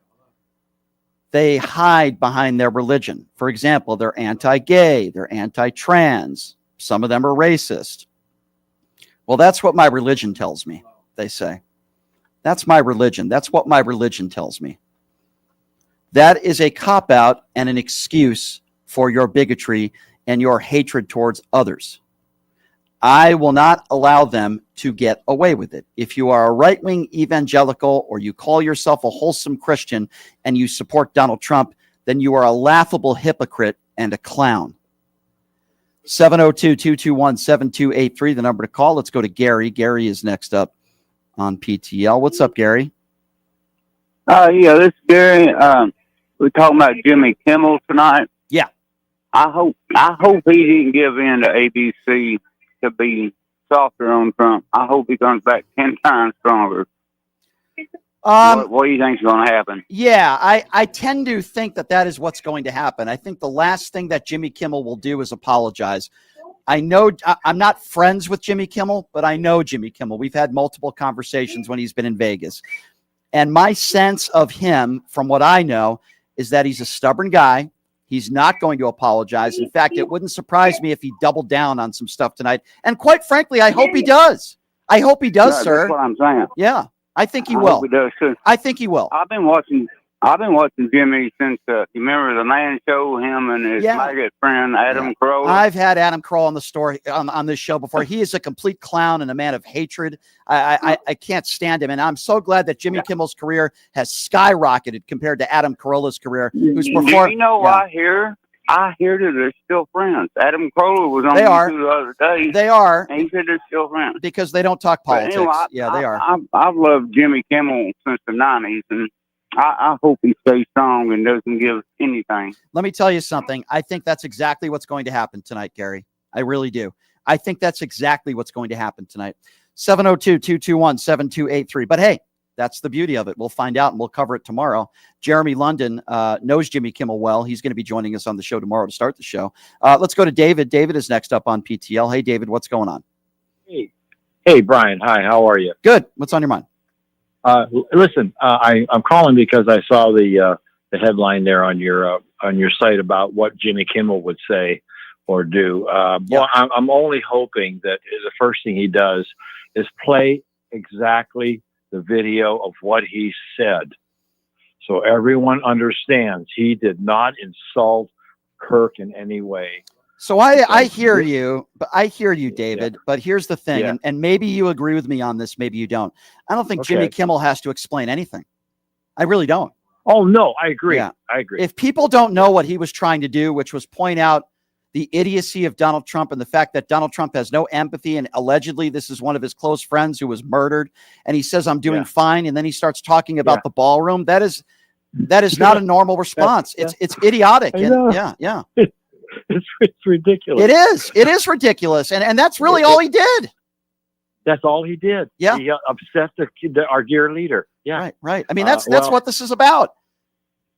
they hide behind their religion. For example, they're anti-gay, they're anti-trans. Some of them are racist. Well, that's what my religion tells me, they say. That's my religion. That's what my religion tells me. That is a cop-out and an excuse for your bigotry and your hatred towards others. I will not allow them to get away with it. If you are a right-wing evangelical or you call yourself a wholesome Christian and you support Donald Trump, then you are a laughable hypocrite and a clown. 702-221-7283, the number to call. Let's go to Gary. Gary is next up on PTL. What's up, Gary? Yeah, this is Gary. We're talking about Jimmy Kimmel tonight. Yeah. I hope he didn't give in to ABC to be softer on Trump. I hope he comes back 10 times stronger. What do you think is going to happen? Yeah, I tend to think that is what's going to happen. I think the last thing that Jimmy Kimmel will do is apologize. I know I'm not friends with Jimmy Kimmel, but I know Jimmy Kimmel. We've had multiple conversations when he's been in Vegas. And my sense of him, from what I know, is that he's a stubborn guy. He's not going to apologize. In fact, it wouldn't surprise me if he doubled down on some stuff tonight. And quite frankly, I hope he does. I hope he does, Yeah, sir. That's what I'm saying. Yeah, I think he I will. hope he does too. I think he will. I've been watching Jimmy since you remember the Man Show, him and his maggot friend Adam Crow. I've had Adam Crow on the story on this show before. He is a complete clown and a man of hatred. I can't stand him, and I'm so glad that Jimmy Kimmel's career has skyrocketed compared to Adam Carolla's career, who's performed. You know, I hear that they're still friends. Adam Carolla was on They are. YouTube the other day. They are. And he said they're still friends because they don't talk But politics. anyway, They are. I've loved Jimmy Kimmel since the 90s, and I hope he stays strong and doesn't give anything. Let me tell you something. I think that's exactly what's going to happen tonight, Gary. I really do. I think that's exactly what's going to happen tonight. 702-221-7283. But hey, that's the beauty of it. We'll find out and we'll cover it tomorrow. Jeremy London knows Jimmy Kimmel well. He's going to be joining us on the show tomorrow to start the show. Let's go to David. David is next up on PTL. Hey, David, what's going on? Hey, Brian. Hi, how are you? Good. What's on your mind? Listen, I'm calling because I saw the headline there on your site about what Jimmy Kimmel would say or do. Well, I'm only hoping that the first thing he does is play exactly the video of what he said, so everyone understands he did not insult Kirk in any way. So I hear you, David. But here's the thing, and maybe you agree with me on this, maybe you don't. I don't think Jimmy Kimmel has to explain anything. I really don't. Oh, no, I agree. Yeah. I agree. If people don't know what he was trying to do, which was point out the idiocy of Donald Trump and the fact that Donald Trump has no empathy, and allegedly this is one of his close friends who was murdered, and he says, I'm doing fine, and then he starts talking about the ballroom. That is not a normal response. It's idiotic. And, yeah. It's ridiculous. It is ridiculous. And that's really all he did. That's all he did. Yeah. He upset our dear leader. Yeah. Right. I mean, that's what this is about.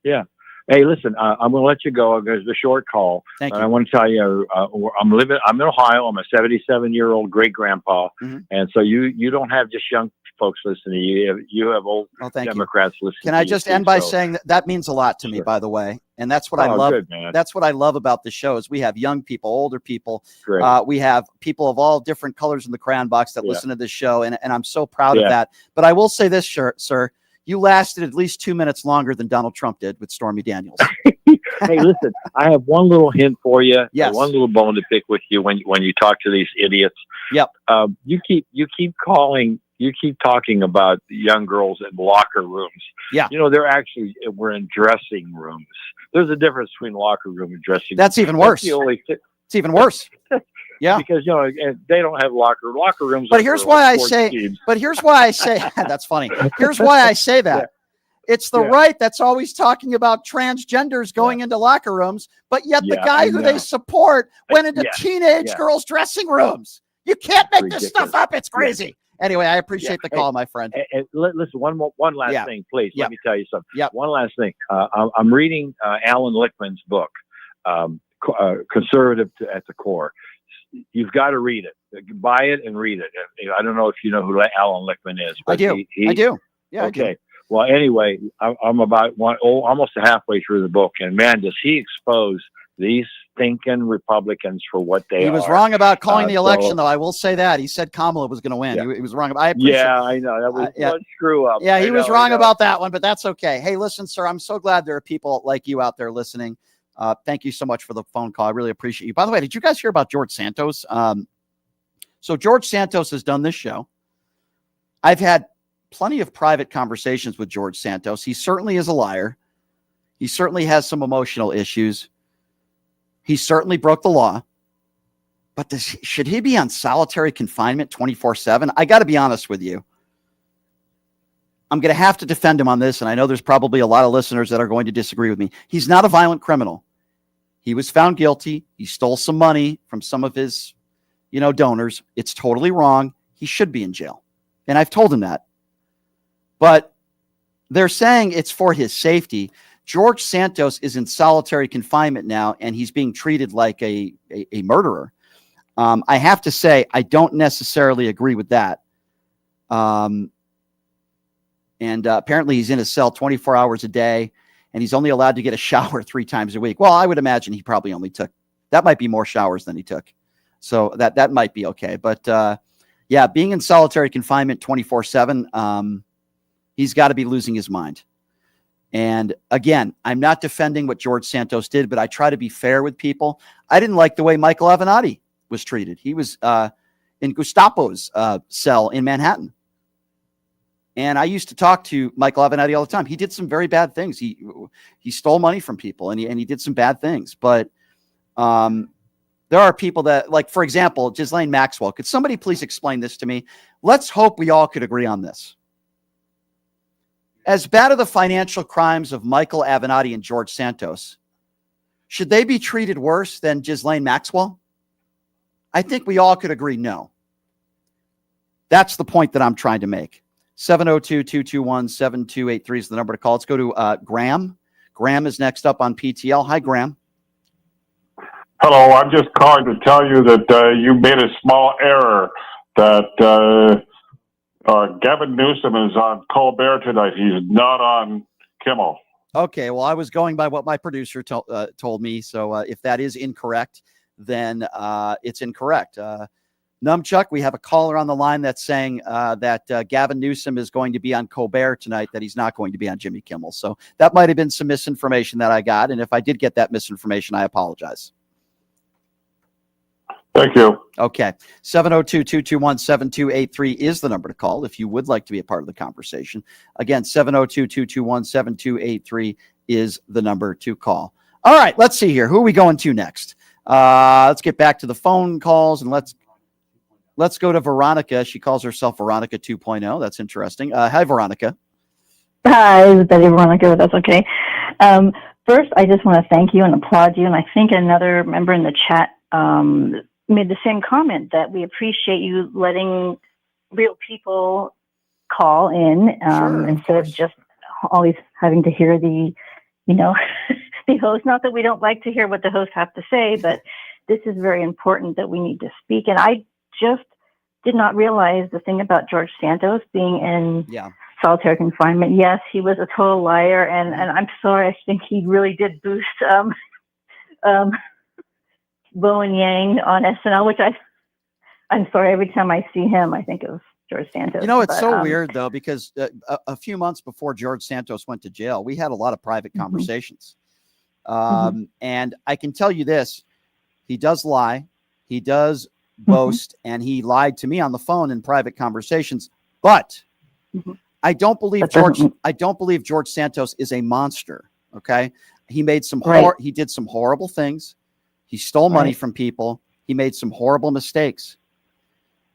Yeah. Hey, listen, I'm going to let you go. There's a short call. Thank you. I want to tell you, I'm in Ohio. I'm a 77-year-old great grandpa. Mm-hmm. And so you don't have just young folks listening to you. You have old Democrats listening. Can I just end by saying that means a lot to me, by the way. And that's what I love. Good, man. That's what I love about the show is we have young people, older people. Great. We have people of all different colors in the crayon box that listen to this show. And I'm so proud of that. But I will say this, sir, you lasted at least 2 minutes longer than Donald Trump did with Stormy Daniels. Hey, listen, I have one little hint for you. Yes. One little bone to pick with you when you talk to these idiots. Yep. You keep talking about young girls in locker rooms. Yeah. You know, we're in dressing rooms. There's a difference between locker room and dressing room. That's even worse. It's even worse. Yeah. Because, they don't have locker rooms. But here's why I say, that's funny. Here's why I say that. Yeah. It's the right that's always talking about transgenders going into locker rooms, but yet the guy who they support went into teenage girls' dressing rooms. You can't make this stuff up. It's crazy. Anyway, I appreciate the call, my friend. Listen, one last thing, please. Let me tell you something. Yeah. One last thing. I'm reading Alan Lichtman's book, Conservative at the Core. You've got to read it. Buy it and read it. I don't know if you know who Alan Lichtman is. But I do. I do. Yeah. Okay. I do. Well, anyway, I'm about almost halfway through the book, and man, does he expose these stinking Republicans for what they are. He was wrong about calling the election, though. I will say that. He said Kamala was going to win. He was wrong. I know. That was one screw up. Yeah, he was wrong about that one, but that's okay. Hey, listen, sir, I'm so glad there are people like you out there listening. Thank you so much for the phone call. I really appreciate you. By the way, did you guys hear about George Santos? So George Santos has done this show. I've had plenty of private conversations with George Santos. He certainly is a liar. He certainly has some emotional issues. He certainly broke the law. But should he be on solitary confinement 24/7? I got to be honest with you. I'm going to have to defend him on this, and I know there's probably a lot of listeners that are going to disagree with me. He's not a violent criminal. He was found guilty. He stole some money from some of his, donors. It's totally wrong. He should be in jail. And I've told him that. But they're saying it's for his safety. George Santos is in solitary confinement now, and he's being treated like a murderer. I have to say, I don't necessarily agree with that. And apparently he's in a cell 24 hours a day, and he's only allowed to get a shower 3 times a week. Well, I would imagine he probably only took, that might be more showers than he took. So that might be okay. But being in solitary confinement 24/7, he's got to be losing his mind. And again, I'm not defending what George Santos did, but I try to be fair with people. I didn't like the way Michael Avenatti was treated. He was in Gestapo's cell in Manhattan. And I used to talk to Michael Avenatti all the time. He did some very bad things. He stole money from people, and he did some bad things. But there are people that, like, for example, Ghislaine Maxwell. Could somebody please explain this to me? Let's hope we all could agree on this. As bad as the financial crimes of Michael Avenatti and George Santos, should they be treated worse than Ghislaine Maxwell? I think we all could agree no. That's the point that I'm trying to make. 702-221-7283 is the number to call. Let's go to Graham. Graham is next up on PTL. Hi, Graham. Hello, I'm just calling to tell you that you made a small error, that Gavin Newsom is on Colbert tonight. He's not on Kimmel. Okay, well, I was going by what my producer told me, so if that is incorrect, then it's incorrect. Numchuck, we have a caller on the line that's saying that Gavin Newsom is going to be on Colbert tonight, that he's not going to be on Jimmy Kimmel. So that might have been some misinformation that I got, and if I did get that misinformation, I apologize. Thank you. Okay. 702-221-7283 is the number to call if you would like to be a part of the conversation. Again, 702-221-7283 is the number to call. All right, let's see here. Who are we going to next? Let's get back to the phone calls, and let's go to Veronica. She calls herself Veronica 2.0. That's interesting. Hi, Veronica. Hi, it's Betty Veronica. That's okay. First, I just want to thank you and applaud you. And I think another member in the chat made the same comment, that we appreciate you letting real people call in instead of just always having to hear the host. Not that we don't like to hear what the hosts have to say, but this is very important that we need to speak. And I just did not realize the thing about George Santos being in solitary confinement. Yes, he was a total liar, and I'm sorry, I think he really did boost Bo and Yang on SNL, which I'm sorry, every time I see him, I think of George Santos. It's so weird, though, because a few months before George Santos went to jail, we had a lot of private conversations. And I can tell you this, he does lie, he does boast, and he lied to me on the phone in private conversations, but I don't believe George Santos is a monster. Okay. He made he did some horrible things. He stole money from people. He made some horrible mistakes.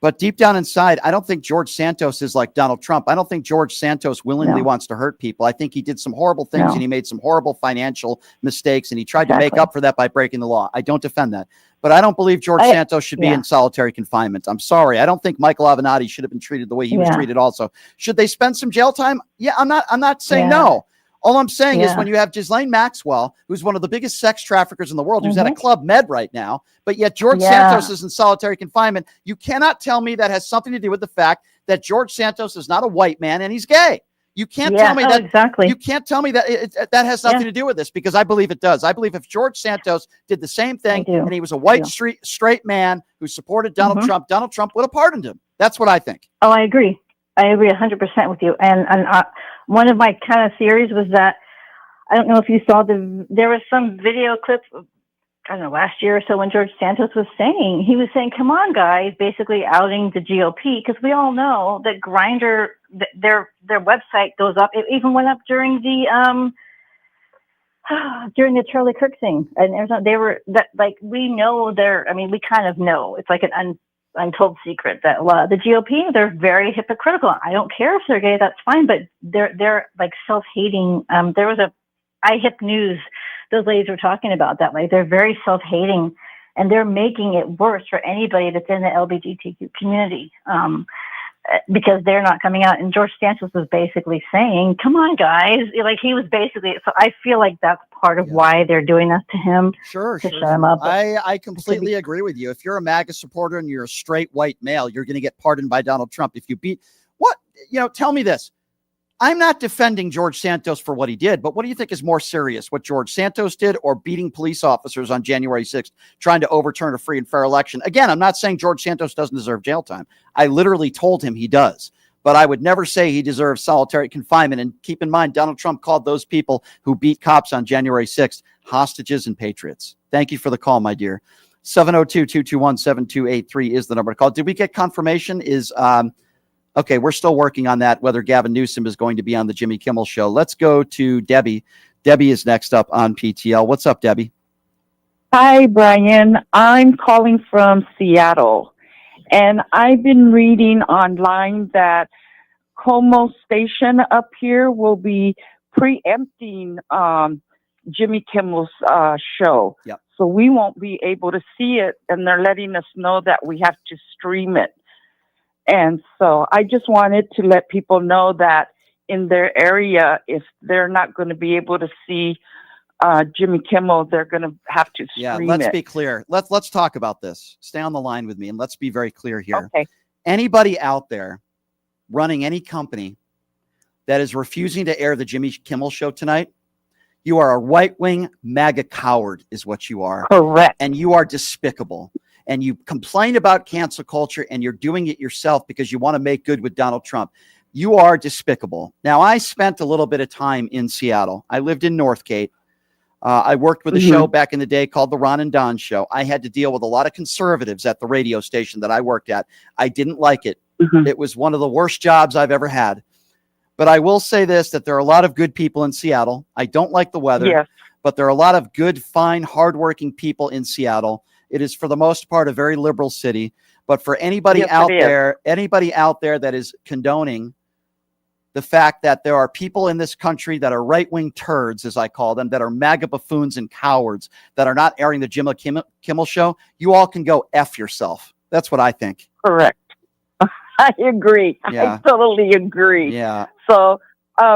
But deep down inside, I don't think George Santos is like Donald Trump. I don't think George Santos willingly wants to hurt people. I think he did some horrible things and he made some horrible financial mistakes and he tried to make up for that by breaking the law. I don't defend that. But I don't believe George Santos should be in solitary confinement. I'm sorry. I don't think Michael Avenatti should have been treated the way he was treated also. Should they spend some jail time? Yeah, I'm not saying no. All I'm saying is when you have Ghislaine Maxwell, who's one of the biggest sex traffickers in the world, who's at a Club Med right now, but yet George Santos is in solitary confinement, you cannot tell me that has something to do with the fact that George Santos is not a white man and he's gay. You can't tell me that. Exactly. You can't tell me that that has nothing to do with this, because I believe it does. I believe if George Santos did the same thing and he was a white straight man who supported Donald Trump, Donald Trump would have pardoned him. That's what I think. Oh, I agree. I agree 100% with you. And one of my kind of theories was that, I don't know if you saw there was some video clip, I don't know, last year or so when George Santos was saying, come on, guys, basically outing the GOP, because we all know that Grifter, their website goes up. It even went up during the Charlie Kirk thing. And we know we kind of know. It's like an untold secret that the GOP, they're very hypocritical. I don't care if they're gay, that's fine, but they're like self-hating. There was a iHip News, those ladies were talking about that. Like, they're very self-hating and they're making it worse for anybody that's in the LGBTQ community, because they're not coming out. And George Santos was basically saying, come on, guys. Like, he was basically, so I feel like that's part of why they're doing that to him. Sure. Shut him up. I completely agree with you. If you're a MAGA supporter and you're a straight white male, you're going to get pardoned by Donald Trump. If you tell me this. I'm not defending George Santos for what he did, but what do you think is more serious, what George Santos did or beating police officers on January 6th, trying to overturn a free and fair election? Again, I'm not saying George Santos doesn't deserve jail time. I literally told him he does, but I would never say he deserves solitary confinement. And keep in mind, Donald Trump called those people who beat cops on January 6th hostages and patriots. Thank you for the call, my dear. 702-221-7283 is the number to call. Did we get confirmation? Okay, we're still working on that, whether Gavin Newsom is going to be on the Jimmy Kimmel show. Let's go to Debbie. Debbie is next up on PTL. What's up, Debbie? Hi, Brian. I'm calling from Seattle, and I've been reading online that Como Station up here will be preempting Jimmy Kimmel's show. Yep. So we won't be able to see it, and they're letting us know that we have to stream it. And so I just wanted to let people know that in their area, if they're not going to be able to see Jimmy Kimmel, they're going to have to stream it. Yeah, let's be clear. Let's talk about this. Stay on the line with me, and let's be very clear here. Okay. Anybody out there running any company that is refusing to air the Jimmy Kimmel show tonight, you are a right-wing MAGA coward is what you are. Correct. And you are despicable. And you complain about cancel culture and you're doing it yourself because you want to make good with Donald Trump. You are despicable. Now, I spent a little bit of time in Seattle. I lived in Northgate. I worked with a show back in the day called The Ron and Don Show. I had to deal with a lot of conservatives at the radio station that I worked at. I didn't like it. It was one of the worst jobs I've ever had. But I will say this, that there are a lot of good people in Seattle. I don't like the weather, but there are a lot of good, fine, hardworking people in Seattle. It is, for the most part, a very liberal city. But for anybody out there that is condoning the fact that there are people in this country that are right-wing turds, as I call them, that are MAGA buffoons and cowards, that are not airing the Jimmy Kimmel show, you all can go F yourself. That's what I think. Correct. I agree. Yeah. I totally agree. Yeah. So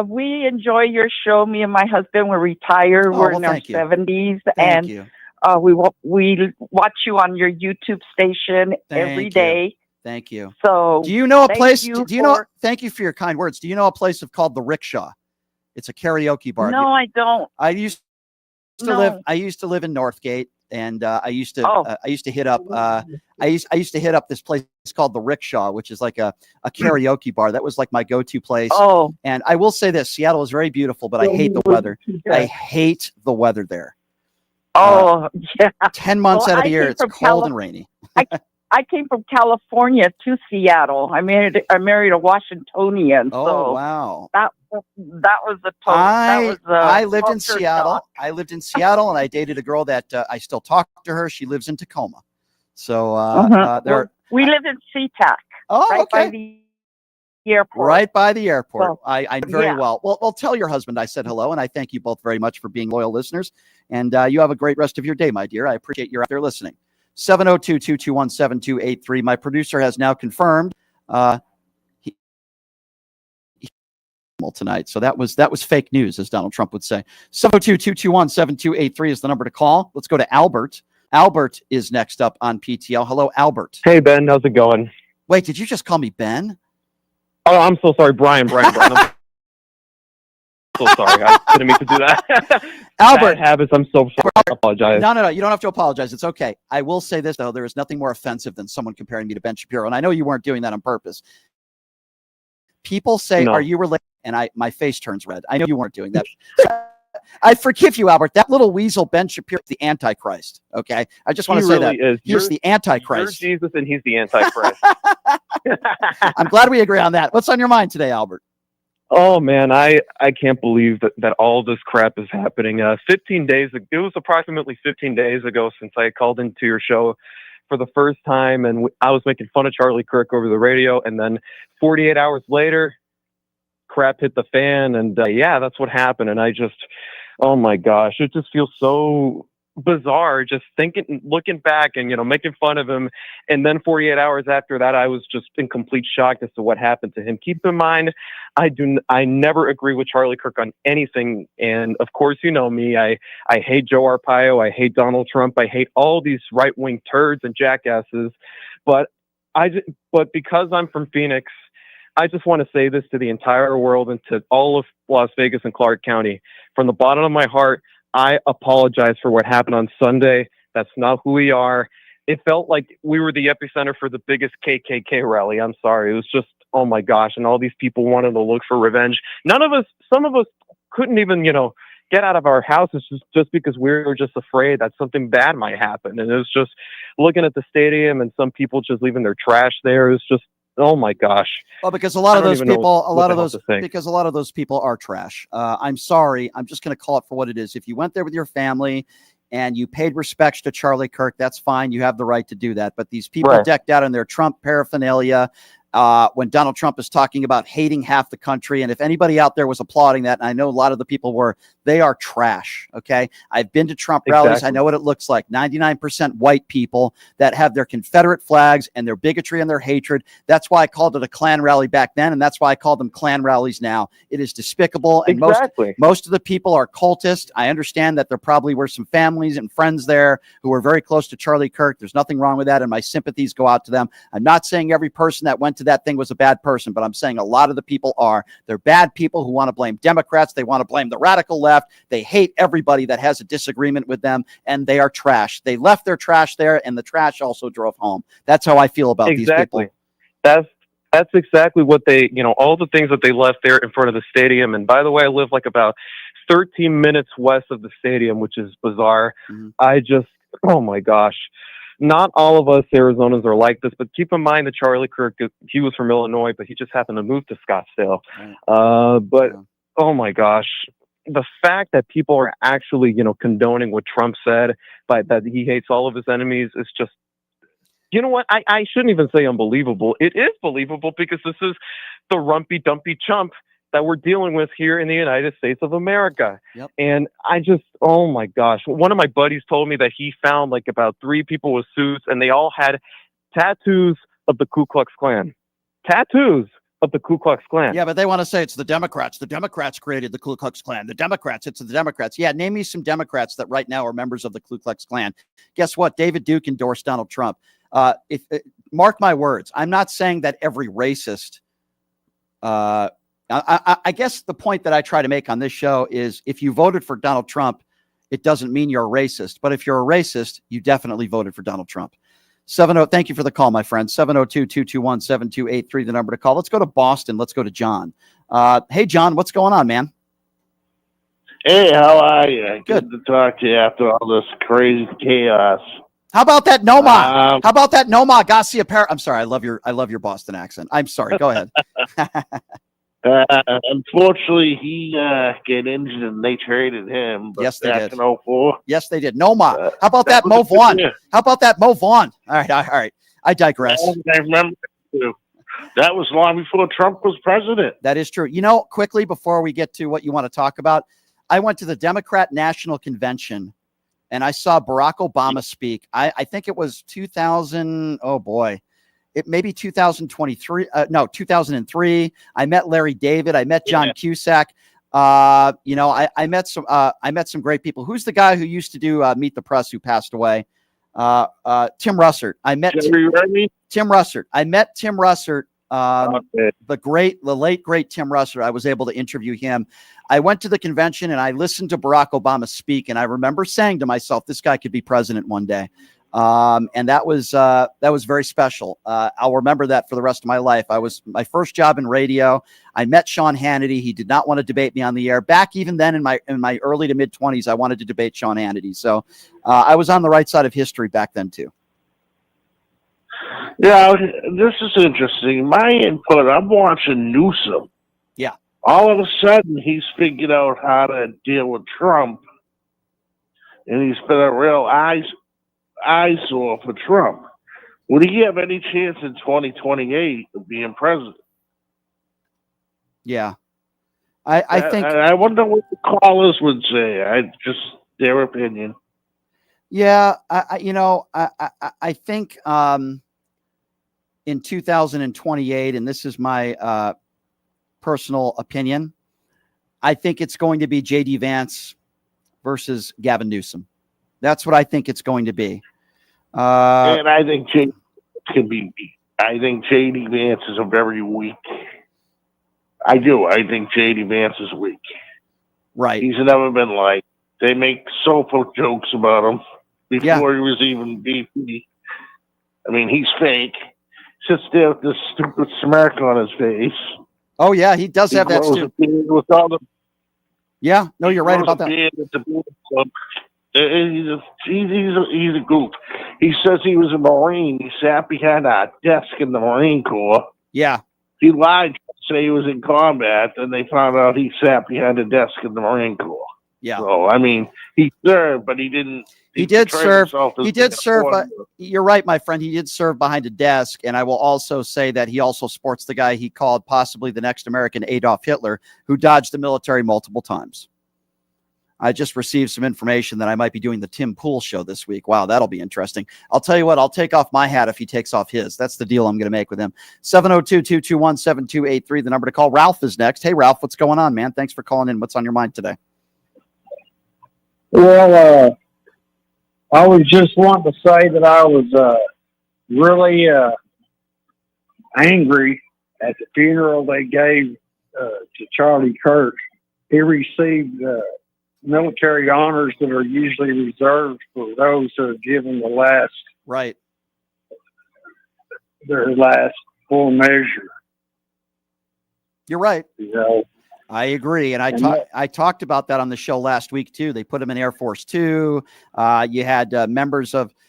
we enjoy your show. Me and my husband, we're retired. We're in our 70s. Thank you. We watch you on your YouTube station every day. Thank you. So do you know a place? Thank you for your kind words. Do you know a place called the Rickshaw? It's a karaoke bar. No, I don't. I used to live in Northgate, and I used to hit up this place called the Rickshaw, which is like a karaoke bar. That was like my go-to place. Oh. And I will say this, Seattle is very beautiful, but I hate the weather. I hate the weather there. Oh, yeah. 10 months out of the year, it's cold and rainy. I came from California to Seattle. I married a Washingtonian. Oh, wow. That was the total. I lived in Seattle. I lived in Seattle, and I dated a girl that I still talk to her. She lives in Tacoma. So we live in SeaTac, right by the airport. Right by the airport. So, I very well. Well, tell your husband I said hello, and I thank you both very much for being loyal listeners. And you have a great rest of your day, my dear. I appreciate you're out there listening. 702-221-7283. My producer has now confirmed tonight. So that was fake news, as Donald Trump would say. 702-221-7283 is the number to call. Let's go to Albert. Albert is next up on PTL. Hello, Albert. Hey, Ben. How's it going? Wait, did you just call me Ben? Oh, I'm so sorry, Brian. I'm so sorry. I didn't mean to do that. Albert. Bad habits. I'm so sorry. I apologize. No. You don't have to apologize. It's okay. I will say this, though. There is nothing more offensive than someone comparing me to Ben Shapiro. And I know you weren't doing that on purpose. People say, are you related? And my face turns red. I know you weren't doing that. I forgive you, Albert. That little weasel, Ben Shapiro, is the Antichrist. Okay? I just want to say really that. He's the Antichrist. You're Jesus and he's the Antichrist. I'm glad we agree on that. What's on your mind today, Albert? Oh, man, I can't believe that all this crap is happening. 15 days ago, it was approximately 15 days ago since I called into your show for the first time, and I was making fun of Charlie Kirk over the radio, and then 48 hours later, crap hit the fan, and that's what happened. And I just, oh my gosh, it just feels so bizarre just looking back and making fun of him, and then 48 hours after that I was just in complete shock as to what happened to him. Keep in mind, I never agree with Charlie Kirk on anything, and of course you know me, I hate Joe Arpaio, I hate Donald Trump, I hate all these right-wing turds and jackasses, but because I'm from Phoenix, I just want to say this to the entire world and to all of Las Vegas and Clark County. From the bottom of my heart, I apologize for what happened on Sunday. That's not who we are. It felt like we were the epicenter for the biggest KKK rally. I'm sorry. It was just, oh my gosh. And all these people wanted to look for revenge. Some of us couldn't even, get out of our houses just because we were just afraid that something bad might happen. And it was just looking at the stadium and some people just leaving their trash there. It was just, oh my gosh. Well, because a lot of those people are trash. I'm sorry. I'm just going to call it for what it is. If you went there with your family and you paid respects to Charlie Kirk, that's fine. You have the right to do that. But these people decked out in their Trump paraphernalia, when Donald Trump is talking about hating half the country. And if anybody out there was applauding that, and I know a lot of the people were, they are trash. Okay. I've been to Trump rallies. I know what it looks like. 99% white people that have their Confederate flags and their bigotry and their hatred. That's why I called it a Klan rally back then. And that's why I call them Klan rallies now. It is despicable. And most of the people are cultists. I understand that there probably were some families and friends there who were very close to Charlie Kirk. There's nothing wrong with that. And my sympathies go out to them. I'm not saying every person that went to that thing was a bad person, but I'm saying a lot of the people are. They're bad people who want to blame Democrats. They want to blame the radical left. They hate everybody that has a disagreement with them, and they are trash. They left their trash there, and the trash also drove home. That's how I feel about these people. That's exactly what they, all the things that they left there in front of the stadium. And by the way, I live like about 13 minutes west of the stadium, which is bizarre. I just, oh my gosh. Not all of us Arizonans are like this, but keep in mind that Charlie Kirk, he was from Illinois, but he just happened to move to Scottsdale. Oh my gosh, the fact that people are actually, condoning what Trump said, but that he hates all of his enemies is just, you know what? I shouldn't even say unbelievable. It is believable because this is the rumpy dumpy chump that we're dealing with here in the United States of America. And I just, oh my gosh. One of my buddies told me that he found like about 3 people with suits and they all had tattoos of the Ku Klux Klan. Tattoos of the Ku Klux Klan. Yeah, but they want to say it's the Democrats. The Democrats created the Ku Klux Klan. The Democrats, it's the Democrats. Yeah, name me some Democrats that right now are members of the Ku Klux Klan. Guess what? David Duke endorsed Donald Trump. Mark my words. I'm not saying that every racist, I guess the point that I try to make on this show is if you voted for Donald Trump, it doesn't mean you're a racist. But if you're a racist, you definitely voted for Donald Trump. Thank you for the call, my friend. 702-221-7283, the number to call. Let's go to Boston. Let's go to John. Hey, John, what's going on, man? Hey, how are you? Good to talk to you after all this crazy chaos. How about that Noma? How about that Noma Garcia? I'm sorry. I love your Boston accent. I'm sorry. Go ahead. Unfortunately, he got injured and they traded him. But yes, they back did. in 04. Yes, they did. Noma. How about that, was Mo a good Vaughn? year. How about that, Mo Vaughn? All right. I digress. I remember that too. That was long before Trump was president. That is true. You know, quickly before we get to what you want to talk about, I went to the Democrat National Convention and I saw Barack Obama speak. I think it was 2000. Oh boy. It may be 2023. No, 2003. I met Larry David. I met John Cusack. I met some great people. Who's the guy who used to do Meet the Press who passed away? Tim Russert. I met Tim Russert. I met Tim Russert. The late great Tim Russert. I was able to interview him. I went to the convention and I listened to Barack Obama speak, and I remember saying to myself, "This guy could be president one day." And that was very special. I'll remember that for the rest of my life. I was my first job in radio. I met Sean Hannity. He did not want to debate me on the air. Back even then in my early to mid 20s, I wanted to debate Sean Hannity. So I was on the right side of history back then too. Yeah, this is interesting. My input, I'm watching Newsom. Yeah. All of a sudden, he's figured out how to deal with Trump. And he's been a real eyesore for Trump. Would he have any chance in 2028 of being president? Yeah. I think. I wonder what the callers would say. Just their opinion. Yeah. I think in 2028, and this is my personal opinion, I think it's going to be J.D. Vance versus Gavin Newsom. That's what I think it's going to be. And I think J.D. can be beat. I think J.D. Vance is a very weak. I do. I think J.D. Vance is weak. Right. He's never been liked. They make soulful jokes about him before he was even VP. I mean, he's fake. Sits there with this stupid smirk on his face. Oh, yeah, he does have that too. Yeah, no, you're right about that. He's a goof. He says he was a Marine. He sat behind a desk in the Marine Corps. Yeah. He lied to say he was in combat, and they found out he sat behind a desk in the Marine Corps. Yeah. So, I mean, he served, but he didn't. He did serve. He did serve. You're right, my friend. He did serve behind a desk. And I will also say that he also sports the guy he called possibly the next American Adolf Hitler, who dodged the military multiple times. I just received some information that I might be doing the Tim Pool show this week. Wow, that'll be interesting. I'll tell you what, I'll take off my hat if he takes off his. That's the deal I'm going to make with him. 702-221-7283, the number to call. Ralph is next. Hey, Ralph, what's going on, man? Thanks for calling in. What's on your mind today? Well, I was just wanting to say that I was really angry at the funeral they gave to Charlie Kirk. He received military honors that are usually reserved for those who are given the last, their last full measure. You're right. You know, I agree. And I talked about that on the show last week too. They put him in Air Force 2. You had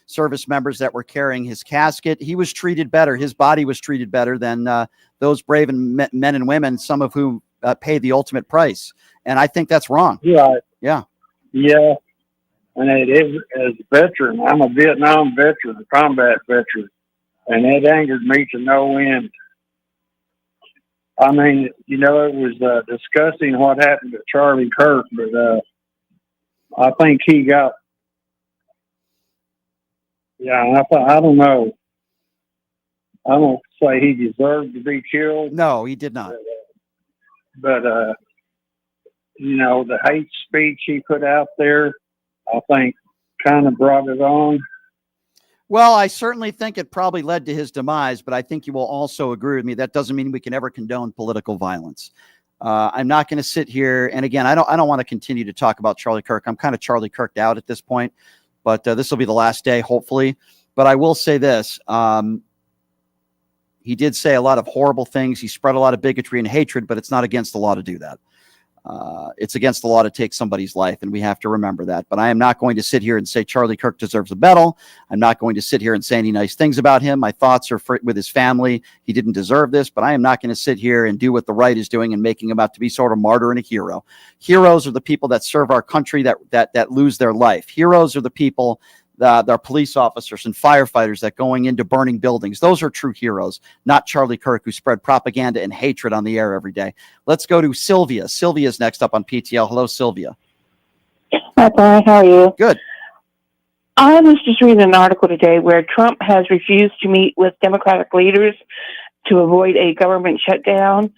service members that were carrying his casket. He was treated better. His body was treated better than those brave men and women, some of whom paid the ultimate price. And I think that's wrong. Yeah. Yeah. Yeah. And it is, as a veteran, I'm a Vietnam veteran, a combat veteran, and it angered me to no end. I mean, you know, it was disgusting what happened to Charlie Kirk, but I think he got, I don't know. I don't say he deserved to be killed. No, he did not. But you know, the hate speech he put out there, I think, kind of brought it on. Well, I certainly think it probably led to his demise, but I think you will also agree with me. That doesn't mean we can ever condone political violence. I'm not going to sit here. And again, I don't want to continue to talk about Charlie Kirk. I'm kind of Charlie Kirked out at this point, but this will be the last day, hopefully. But I will say this. He did say a lot of horrible things. He spread a lot of bigotry and hatred, but it's not against the law to do that. It's against the law to take somebody's life, and we have to remember that. But I am not going to sit here and say Charlie Kirk deserves a medal. I'm not going to sit here and say any nice things about him. My thoughts are with his family. He didn't deserve this, but I am not going to sit here and do what the right is doing and making him out to be sort of martyr and a hero. Heroes are the people that serve our country that lose their life. Heroes are the people our police officers and firefighters that going into burning buildings. Those are true heroes, not Charlie Kirk, who spread propaganda and hatred on the air every day. Let's go to Sylvia. Sylvia's next up on PTL. Hello, Sylvia. Hi, Brian. How are you? Good. I was just reading an article today where Trump has refused to meet with Democratic leaders to avoid a government shutdown.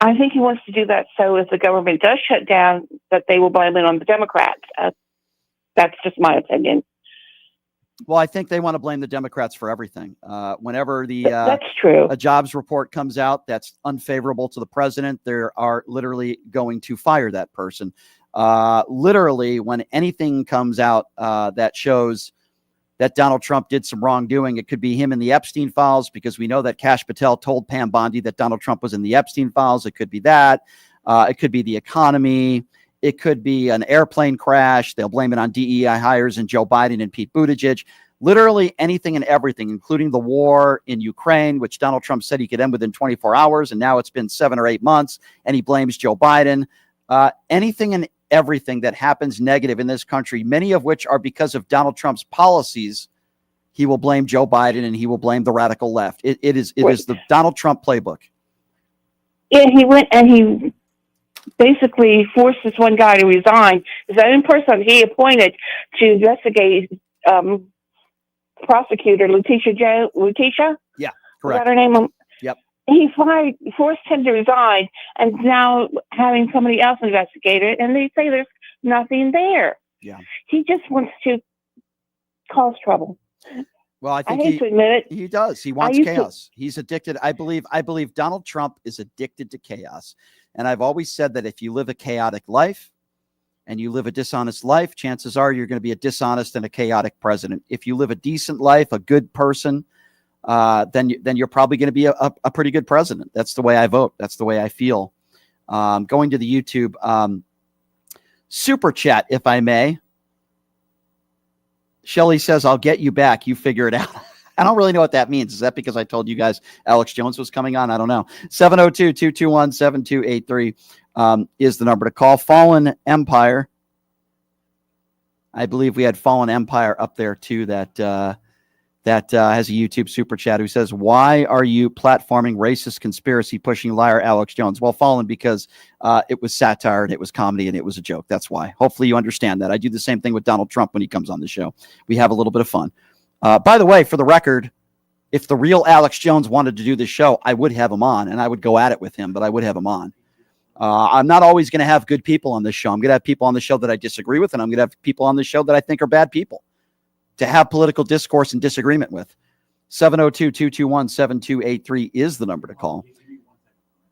I think he wants to do that so if the government does shut down, that they will blame it on the Democrats. That's just my opinion. Well, I think they want to blame the Democrats for everything. Whenever that's true. A jobs report comes out that's unfavorable to the president, they are literally going to fire that person. Literally, when anything comes out that shows that Donald Trump did some wrongdoing, it could be him in the Epstein files, because we know that Kash Patel told Pam Bondi that Donald Trump was in the Epstein files. It could be that. It could be the economy. It could be an airplane crash. They'll blame it on DEI hires and Joe Biden and Pete Buttigieg. Literally anything and everything, including the war in Ukraine, which Donald Trump said he could end within 24 hours. And now it's been 7 or 8 months, and he blames Joe Biden. Anything and everything that happens negative in this country, many of which are because of Donald Trump's policies, he will blame Joe Biden and he will blame the radical left. It is the Donald Trump playbook. Yeah, he went and he basically forced this one guy to resign. Is that in person he appointed to investigate prosecutor Letitia? Yeah, Is correct. that her name? Yep. He forced him to resign, and now having somebody else investigate it, and they say there's nothing there. Yeah. He just wants to cause trouble. Well, I think hate to admit it. He does. He wants chaos. He's addicted. I believe Donald Trump is addicted to chaos. And I've always said that if you live a chaotic life and you live a dishonest life, chances are you're going to be a dishonest and a chaotic president. If you live a decent life, a good person, then you're probably going to be a pretty good president. That's the way I vote. That's the way I feel. Going to the YouTube super chat, if I may. Shelly says, I'll get you back. You figure it out. I don't really know what that means. Is that because I told you guys Alex Jones was coming on? I don't know. 702-221-7283 is the number to call. Fallen Empire. I believe we had Fallen Empire up there too that has a YouTube super chat who says, why are you platforming racist conspiracy pushing liar Alex Jones? Well, Fallen, because it was satire and it was comedy and it was a joke. That's why. Hopefully you understand that. I do the same thing with Donald Trump when he comes on the show. We have a little bit of fun. By the way, for the record, if the real Alex Jones wanted to do this show, I would have him on and I would go at it with him, but I would have him on. I'm not always going to have good people on this show. I'm going to have people on the show that I disagree with, and I'm going to have people on the show that I think are bad people to have political discourse and disagreement with. 702-221-7283 is the number to call.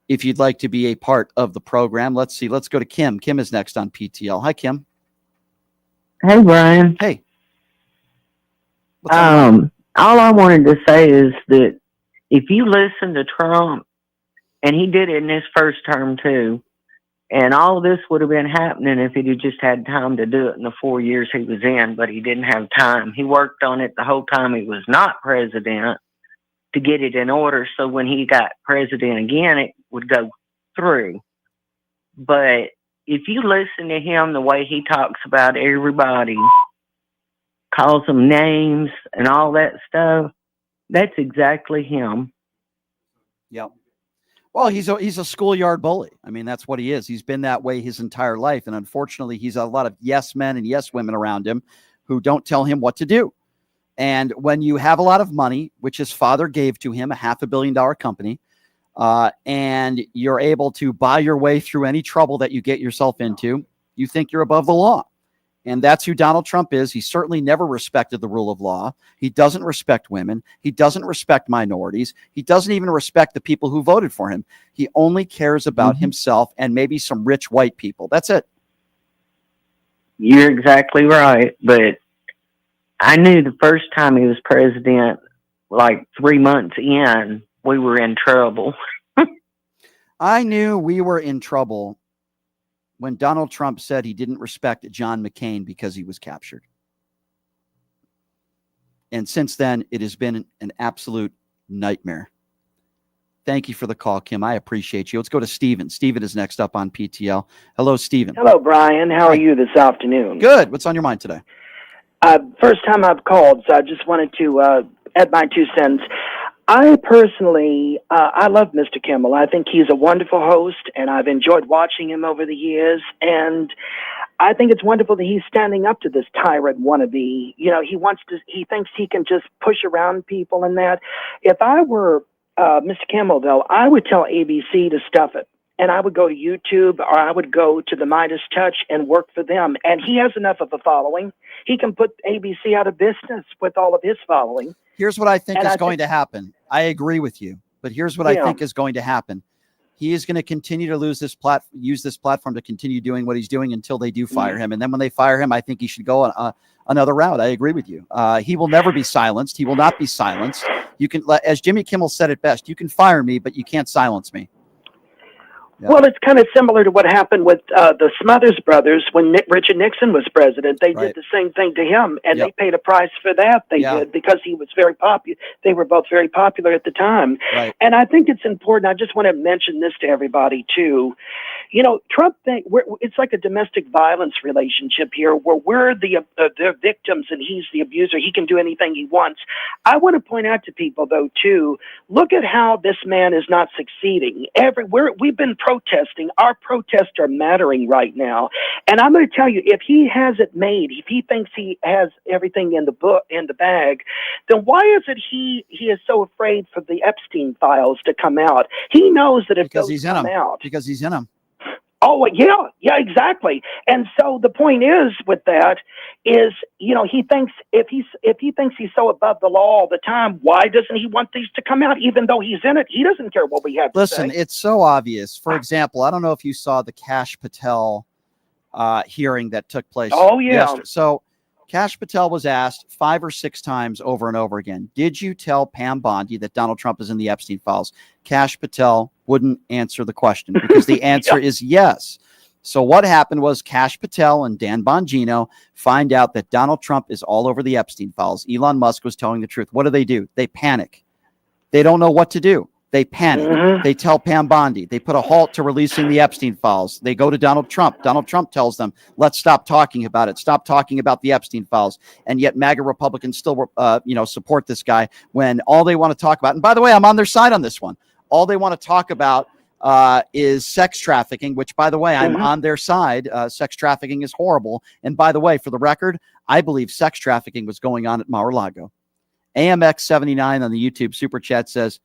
If you'd like to be a part of the program, let's see. Let's go to Kim. Kim is next on PTL. Hi, Kim. Hey, Brian. Hey. All I wanted to say is that if you listen to Trump, and he did it in his first term too, and all this would have been happening if he'd just had time to do it in the 4 years he was in, but he didn't have time. He worked on it the whole time he was not president to get it in order, so when he got president again, it would go through. But if you listen to him, the way he talks about everybody, calls them names and all that stuff, that's exactly him. Yep. Well, he's a schoolyard bully. I mean, that's what he is. He's been that way his entire life. And unfortunately, he's a lot of yes men and yes women around him who don't tell him what to do. And when you have a lot of money, which his father gave to him, a $500 million company, and you're able to buy your way through any trouble that you get yourself into, you think you're above the law. And that's who Donald Trump is. He certainly never respected the rule of law. He doesn't respect women. He doesn't respect minorities. He doesn't even respect the people who voted for him. He only cares about himself and maybe some rich white people. That's it. You're exactly right. But I knew the first time he was president, like 3 months in, we were in trouble. I knew we were in trouble when Donald Trump said he didn't respect John McCain because he was captured. And since then, it has been an absolute nightmare. Thank you for the call, Kim. I appreciate you. Let's go to Steven. Steven is next up on PTL. Hello, Steven. Hello, Brian. How are you this afternoon? Good. What's on your mind today? First time I've called, so I just wanted to add my 2 cents. I personally, I love Mr. Kimmel. I think he's a wonderful host, and I've enjoyed watching him over the years. And I think it's wonderful that he's standing up to this tyrant wannabe. You know, he thinks he can just push around people and that. If I were Mr. Kimmel, though, I would tell ABC to stuff it. And I would go to YouTube, or I would go to the Midas Touch and work for them. And he has enough of a following. He can put ABC out of business with all of his following. Here's what I think is going to happen. I agree with you, but here's what I think is going to happen. He is going to continue to use this platform to continue doing what he's doing until they do fire him. And then when they fire him, I think he should go on another route. I agree with you. He will never be silenced. He will not be silenced. You can, as Jimmy Kimmel said it best, you can fire me, but you can't silence me. Yeah. Well, it's kind of similar to what happened with the Smothers Brothers when Richard Nixon was president. They did the same thing to him, and they paid a price for that. They did, because he was very popular. They were both very popular at the time. Right. And I think it's important. I just want to mention this to everybody, too. You know, Trump, it's like a domestic violence relationship here where we're the victims and he's the abuser. He can do anything he wants. I want to point out to people, though, too, look at how this man is not succeeding. We've been protesting. Our protests are mattering right now. And I'm going to tell you, if he has it made, if he thinks he has everything in the bag, then why is it he is so afraid for the Epstein files to come out? He knows that if those come out, because he's in them. Oh, yeah, exactly. And so the point is with that is, you know, he thinks if he thinks he's so above the law all the time, why doesn't he want these to come out? Even though he's in it, he doesn't care what we have to say. Listen, it's so obvious. For example, I don't know if you saw the Kash Patel hearing that took place. Oh, yeah. Yesterday. So Kash Patel was asked 5 or 6 times over and over again, did you tell Pam Bondi that Donald Trump is in the Epstein files? Kash Patel wouldn't answer the question because the answer is yes. So what happened was Kash Patel and Dan Bongino find out that Donald Trump is all over the Epstein files. Elon Musk was telling the truth. What do? They panic. They don't know what to do. They panic. They tell Pam Bondi. They put a halt to releasing the Epstein files. They go to Donald Trump. Donald Trump tells them, let's stop talking about it. Stop talking about the Epstein files. And yet MAGA Republicans still, support this guy when all they want to talk about, and by the way, I'm on their side on this one. All they want to talk about is sex trafficking, which, by the way, I'm on their side. Sex trafficking is horrible. And by the way, for the record, I believe sex trafficking was going on at Mar-a-Lago. AMX79 on the YouTube Super Chat says,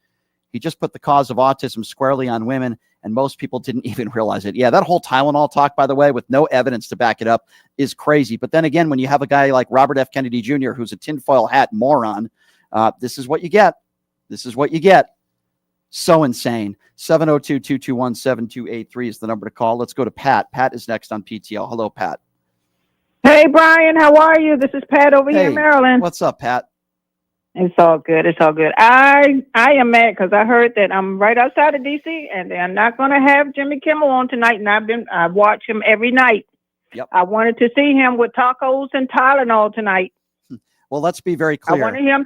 he just put the cause of autism squarely on women, and most people didn't even realize it. Yeah, that whole Tylenol talk, by the way, with no evidence to back it up, is crazy. But then again, when you have a guy like Robert F. Kennedy Jr., who's a tinfoil hat moron, this is what you get. This is what you get. So insane. 702-221-7283 is the number to call. Let's go to Pat. Pat is next on PTL. Hello, Pat. Hey, Brian, how are you? This is Pat over here in Maryland. What's up, Pat? It's all good. It's all good. I am mad because I heard that I'm right outside of D.C. and they're not going to have Jimmy Kimmel on tonight. And I watch him every night. Yep. I wanted to see him with tacos and Tylenol tonight. Well, let's be very clear. I wanted him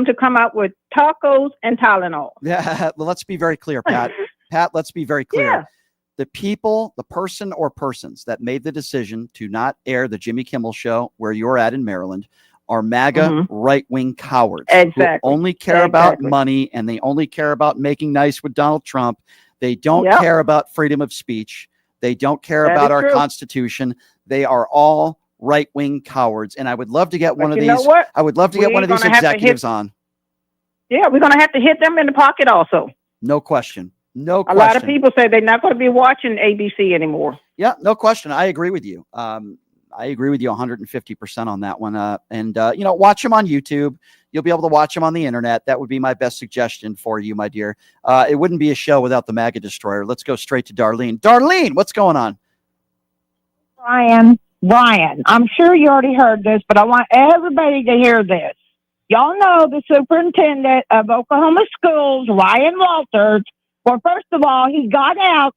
to come out with tacos and Tylenol. Yeah. Well, let's be very clear, Pat. Pat, let's be very clear. Yeah. The people, the person or persons that made the decision to not air the Jimmy Kimmel show where you're at in Maryland are MAGA right-wing cowards who only care about money, and they only care about making nice with Donald Trump. They don't care about freedom of speech. They don't care about our Constitution. They are all right-wing cowards. And I would love to get one of these. I would love to get one of these executives on. Yeah, we're going to have to hit them in the pocket also. No question. No question. A lot of people say they're not going to be watching ABC anymore. Yeah, no question. I agree with you. I agree with you 150% on that one. Watch them on YouTube. You'll be able to watch them on the internet. That would be my best suggestion for you, my dear. It wouldn't be a show without the MAGA destroyer. Let's go straight to Darlene. Darlene, what's going on? Brian, I'm sure you already heard this, but I want everybody to hear this. Y'all know the superintendent of Oklahoma schools, Ryan Walters. Well, first of all, he got out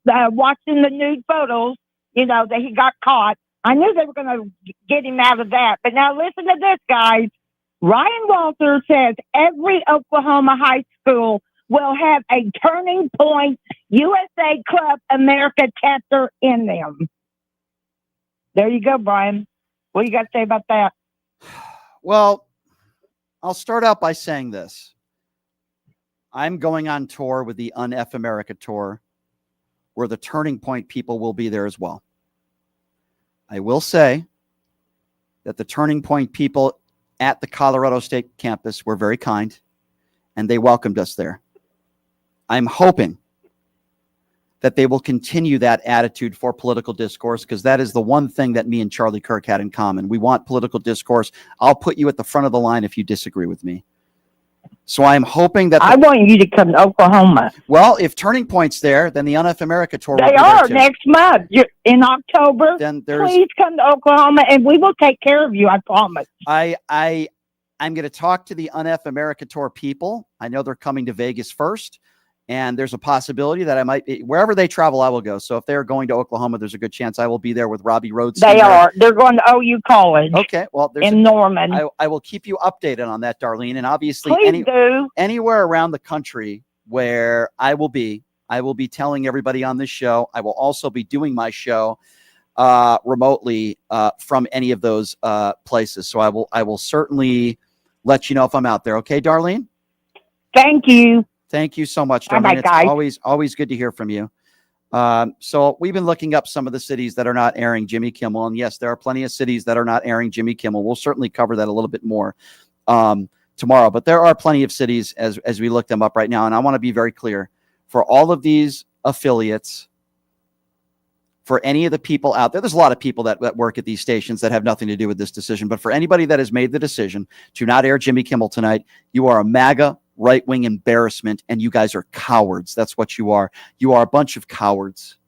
watching the nude photos, that he got caught. I knew they were going to get him out of that. But now listen to this, guys. Ryan Walter says every Oklahoma high school will have a Turning Point USA Club America chapter in them. There you go, Brian. What do you got to say about that? Well, I'll start out by saying this. I'm going on tour with the Un-F America tour, where the Turning Point people will be there as well. I will say that the Turning Point people at the Colorado State campus were very kind, and they welcomed us there. I'm hoping that they will continue that attitude for political discourse, because that is the one thing that me and Charlie Kirk had in common. We want political discourse. I'll put you at the front of the line if you disagree with me. So I'm hoping that I want you to come to Oklahoma. Well, if Turning Point's there, then the Un-F America tour will They be are there too. next month in October. Then there's Please come to Oklahoma, and we will take care of you. I promise. I'm going to talk to the Un-F America tour people. I know they're coming to Vegas first, and there's a possibility that I might be, wherever they travel, I will go. So if they're going to Oklahoma, there's a good chance I will be there with Robbie Rhodes. They are. They're going to OU College. Okay, well, in Norman. I will keep you updated on that, Darlene, and obviously anywhere around the country where I will be telling everybody on this show. I will also be doing my show remotely from any of those places. So I will certainly let you know if I'm out there. Okay, Darlene? Thank you. Thank you so much, Bye-bye, Darlene. guys. It's always good to hear from you. So we've been looking up some of the cities that are not airing Jimmy Kimmel. And yes, there are plenty of cities that are not airing Jimmy Kimmel. We'll certainly cover that a little bit more tomorrow. But there are plenty of cities as we look them up right now. And I want to be very clear. For all of these affiliates, for any of the people out there, there's a lot of people that work at these stations that have nothing to do with this decision. But for anybody that has made the decision to not air Jimmy Kimmel tonight, you are a MAGA right-wing embarrassment, and you guys are cowards. That's what you are. You are a bunch of cowards.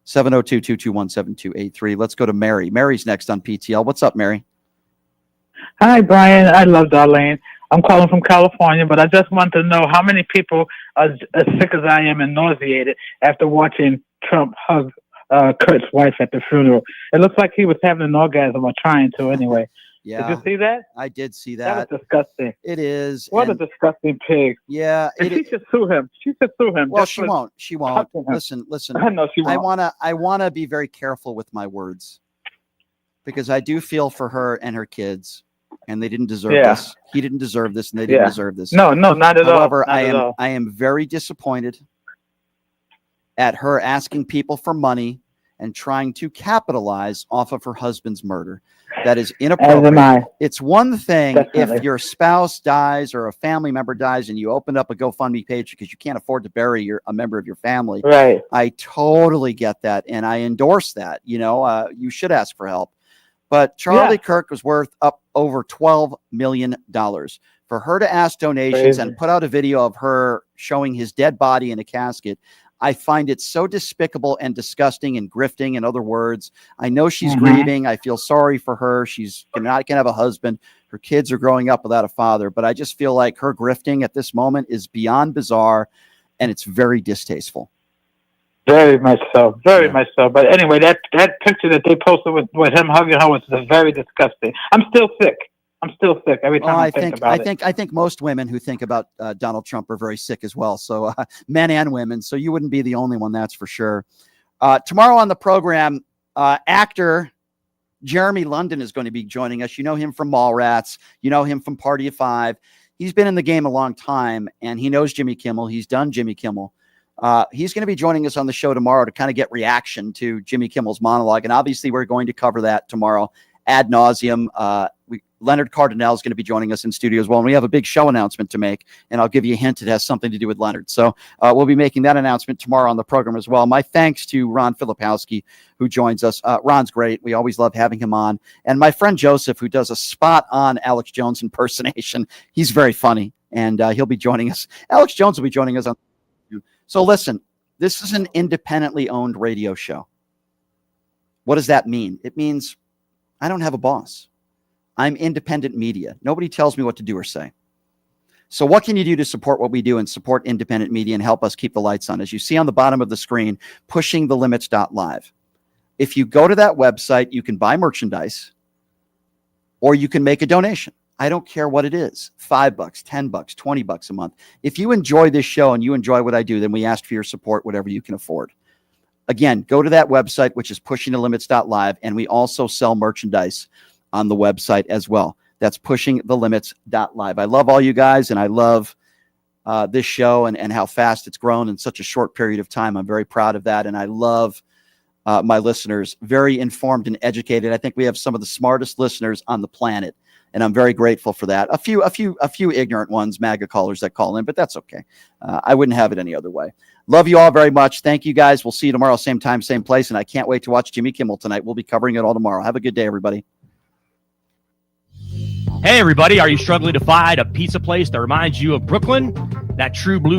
702-221-7283. Let's go to Mary. Mary's next on PTL. What's up, Mary? Hi, Brian. I love Darlene. I'm calling from California, but I just want to know how many people are as sick as I am and nauseated after watching Trump hug Kurt's wife at the funeral. It looks like he was having an orgasm, or trying to anyway. Yeah. Did you see that? I did see that. That was disgusting. It is. What a disgusting pig. Yeah. And she should sue him. She should sue him. Well, she won't. She won't. Listen. I know she won't. I wanna be very careful with my words, because I do feel for her and her kids, and they didn't deserve this. He didn't deserve this, and they didn't deserve this. No, not at all. However, Not I am very disappointed at her asking people for money and trying to capitalize off of her husband's murder. That is inappropriate. As am I. It's one thing Definitely. if your spouse dies or a family member dies and you open up a GoFundMe page because you can't afford to bury a member of your family. Right. I totally get that, and I endorse that. You should ask for help. But Charlie Kirk was worth up over $12 million. For her to ask donations and put out a video of her showing his dead body in a casket, I find it so despicable and disgusting and grifting, in other words. I know she's grieving. I feel sorry for her. She's not going to have a husband. Her kids are growing up without a father. But I just feel like her grifting at this moment is beyond bizarre, and it's very distasteful. Very much so. Very much so. But anyway, that picture that they posted with him hugging her was very disgusting. I'm still sick. Every time I think about it. I think most women who think about Donald Trump are very sick as well. So men and women. So you wouldn't be the only one, that's for sure. Tomorrow on the program, actor Jeremy London is going to be joining us. You know him from Mallrats. You know him from Party of Five. He's been in the game a long time, and he knows Jimmy Kimmel. He's done Jimmy Kimmel. He's going to be joining us on the show tomorrow to kind of get reaction to Jimmy Kimmel's monologue. And obviously we're going to cover that tomorrow ad nauseum. Leonard Cardinale is going to be joining us in studio as well. And we have a big show announcement to make, and I'll give you a hint. It has something to do with Leonard. So we'll be making that announcement tomorrow on the program as well. My thanks to Ron Filipowski, who joins us. Ron's great. We always love having him on. And my friend Joseph, who does a spot-on Alex Jones impersonation. He's very funny, and he'll be joining us. Alex Jones will be joining us on. So listen, this is an independently owned radio show. What does that mean? It means I don't have a boss. I'm independent media. Nobody tells me what to do or say. So what can you do to support what we do and support independent media and help us keep the lights on? As you see on the bottom of the screen, pushingthelimits.live. If you go to that website, you can buy merchandise or you can make a donation. I don't care what it is, $5, $10, $20 a month. If you enjoy this show and you enjoy what I do, then we ask for your support, whatever you can afford. Again, go to that website, which is pushingthelimits.live, and we also sell merchandise on the website as well. That's pushingthelimits.live. I love all you guys, and I love this show and how fast it's grown in such a short period of time. I'm very proud of that, and I love my listeners, very informed and educated. I think we have some of the smartest listeners on the planet, and I'm very grateful for that. A few ignorant ones, MAGA callers that call in, but that's okay. I wouldn't have it any other way. Love you all very much. Thank you, guys. We'll see you tomorrow, same time, same place, and I can't wait to watch Jimmy Kimmel tonight. We'll be covering it all tomorrow. Have a good day, everybody. Hey, everybody. Are you struggling to find a pizza place that reminds you of Brooklyn? That true blue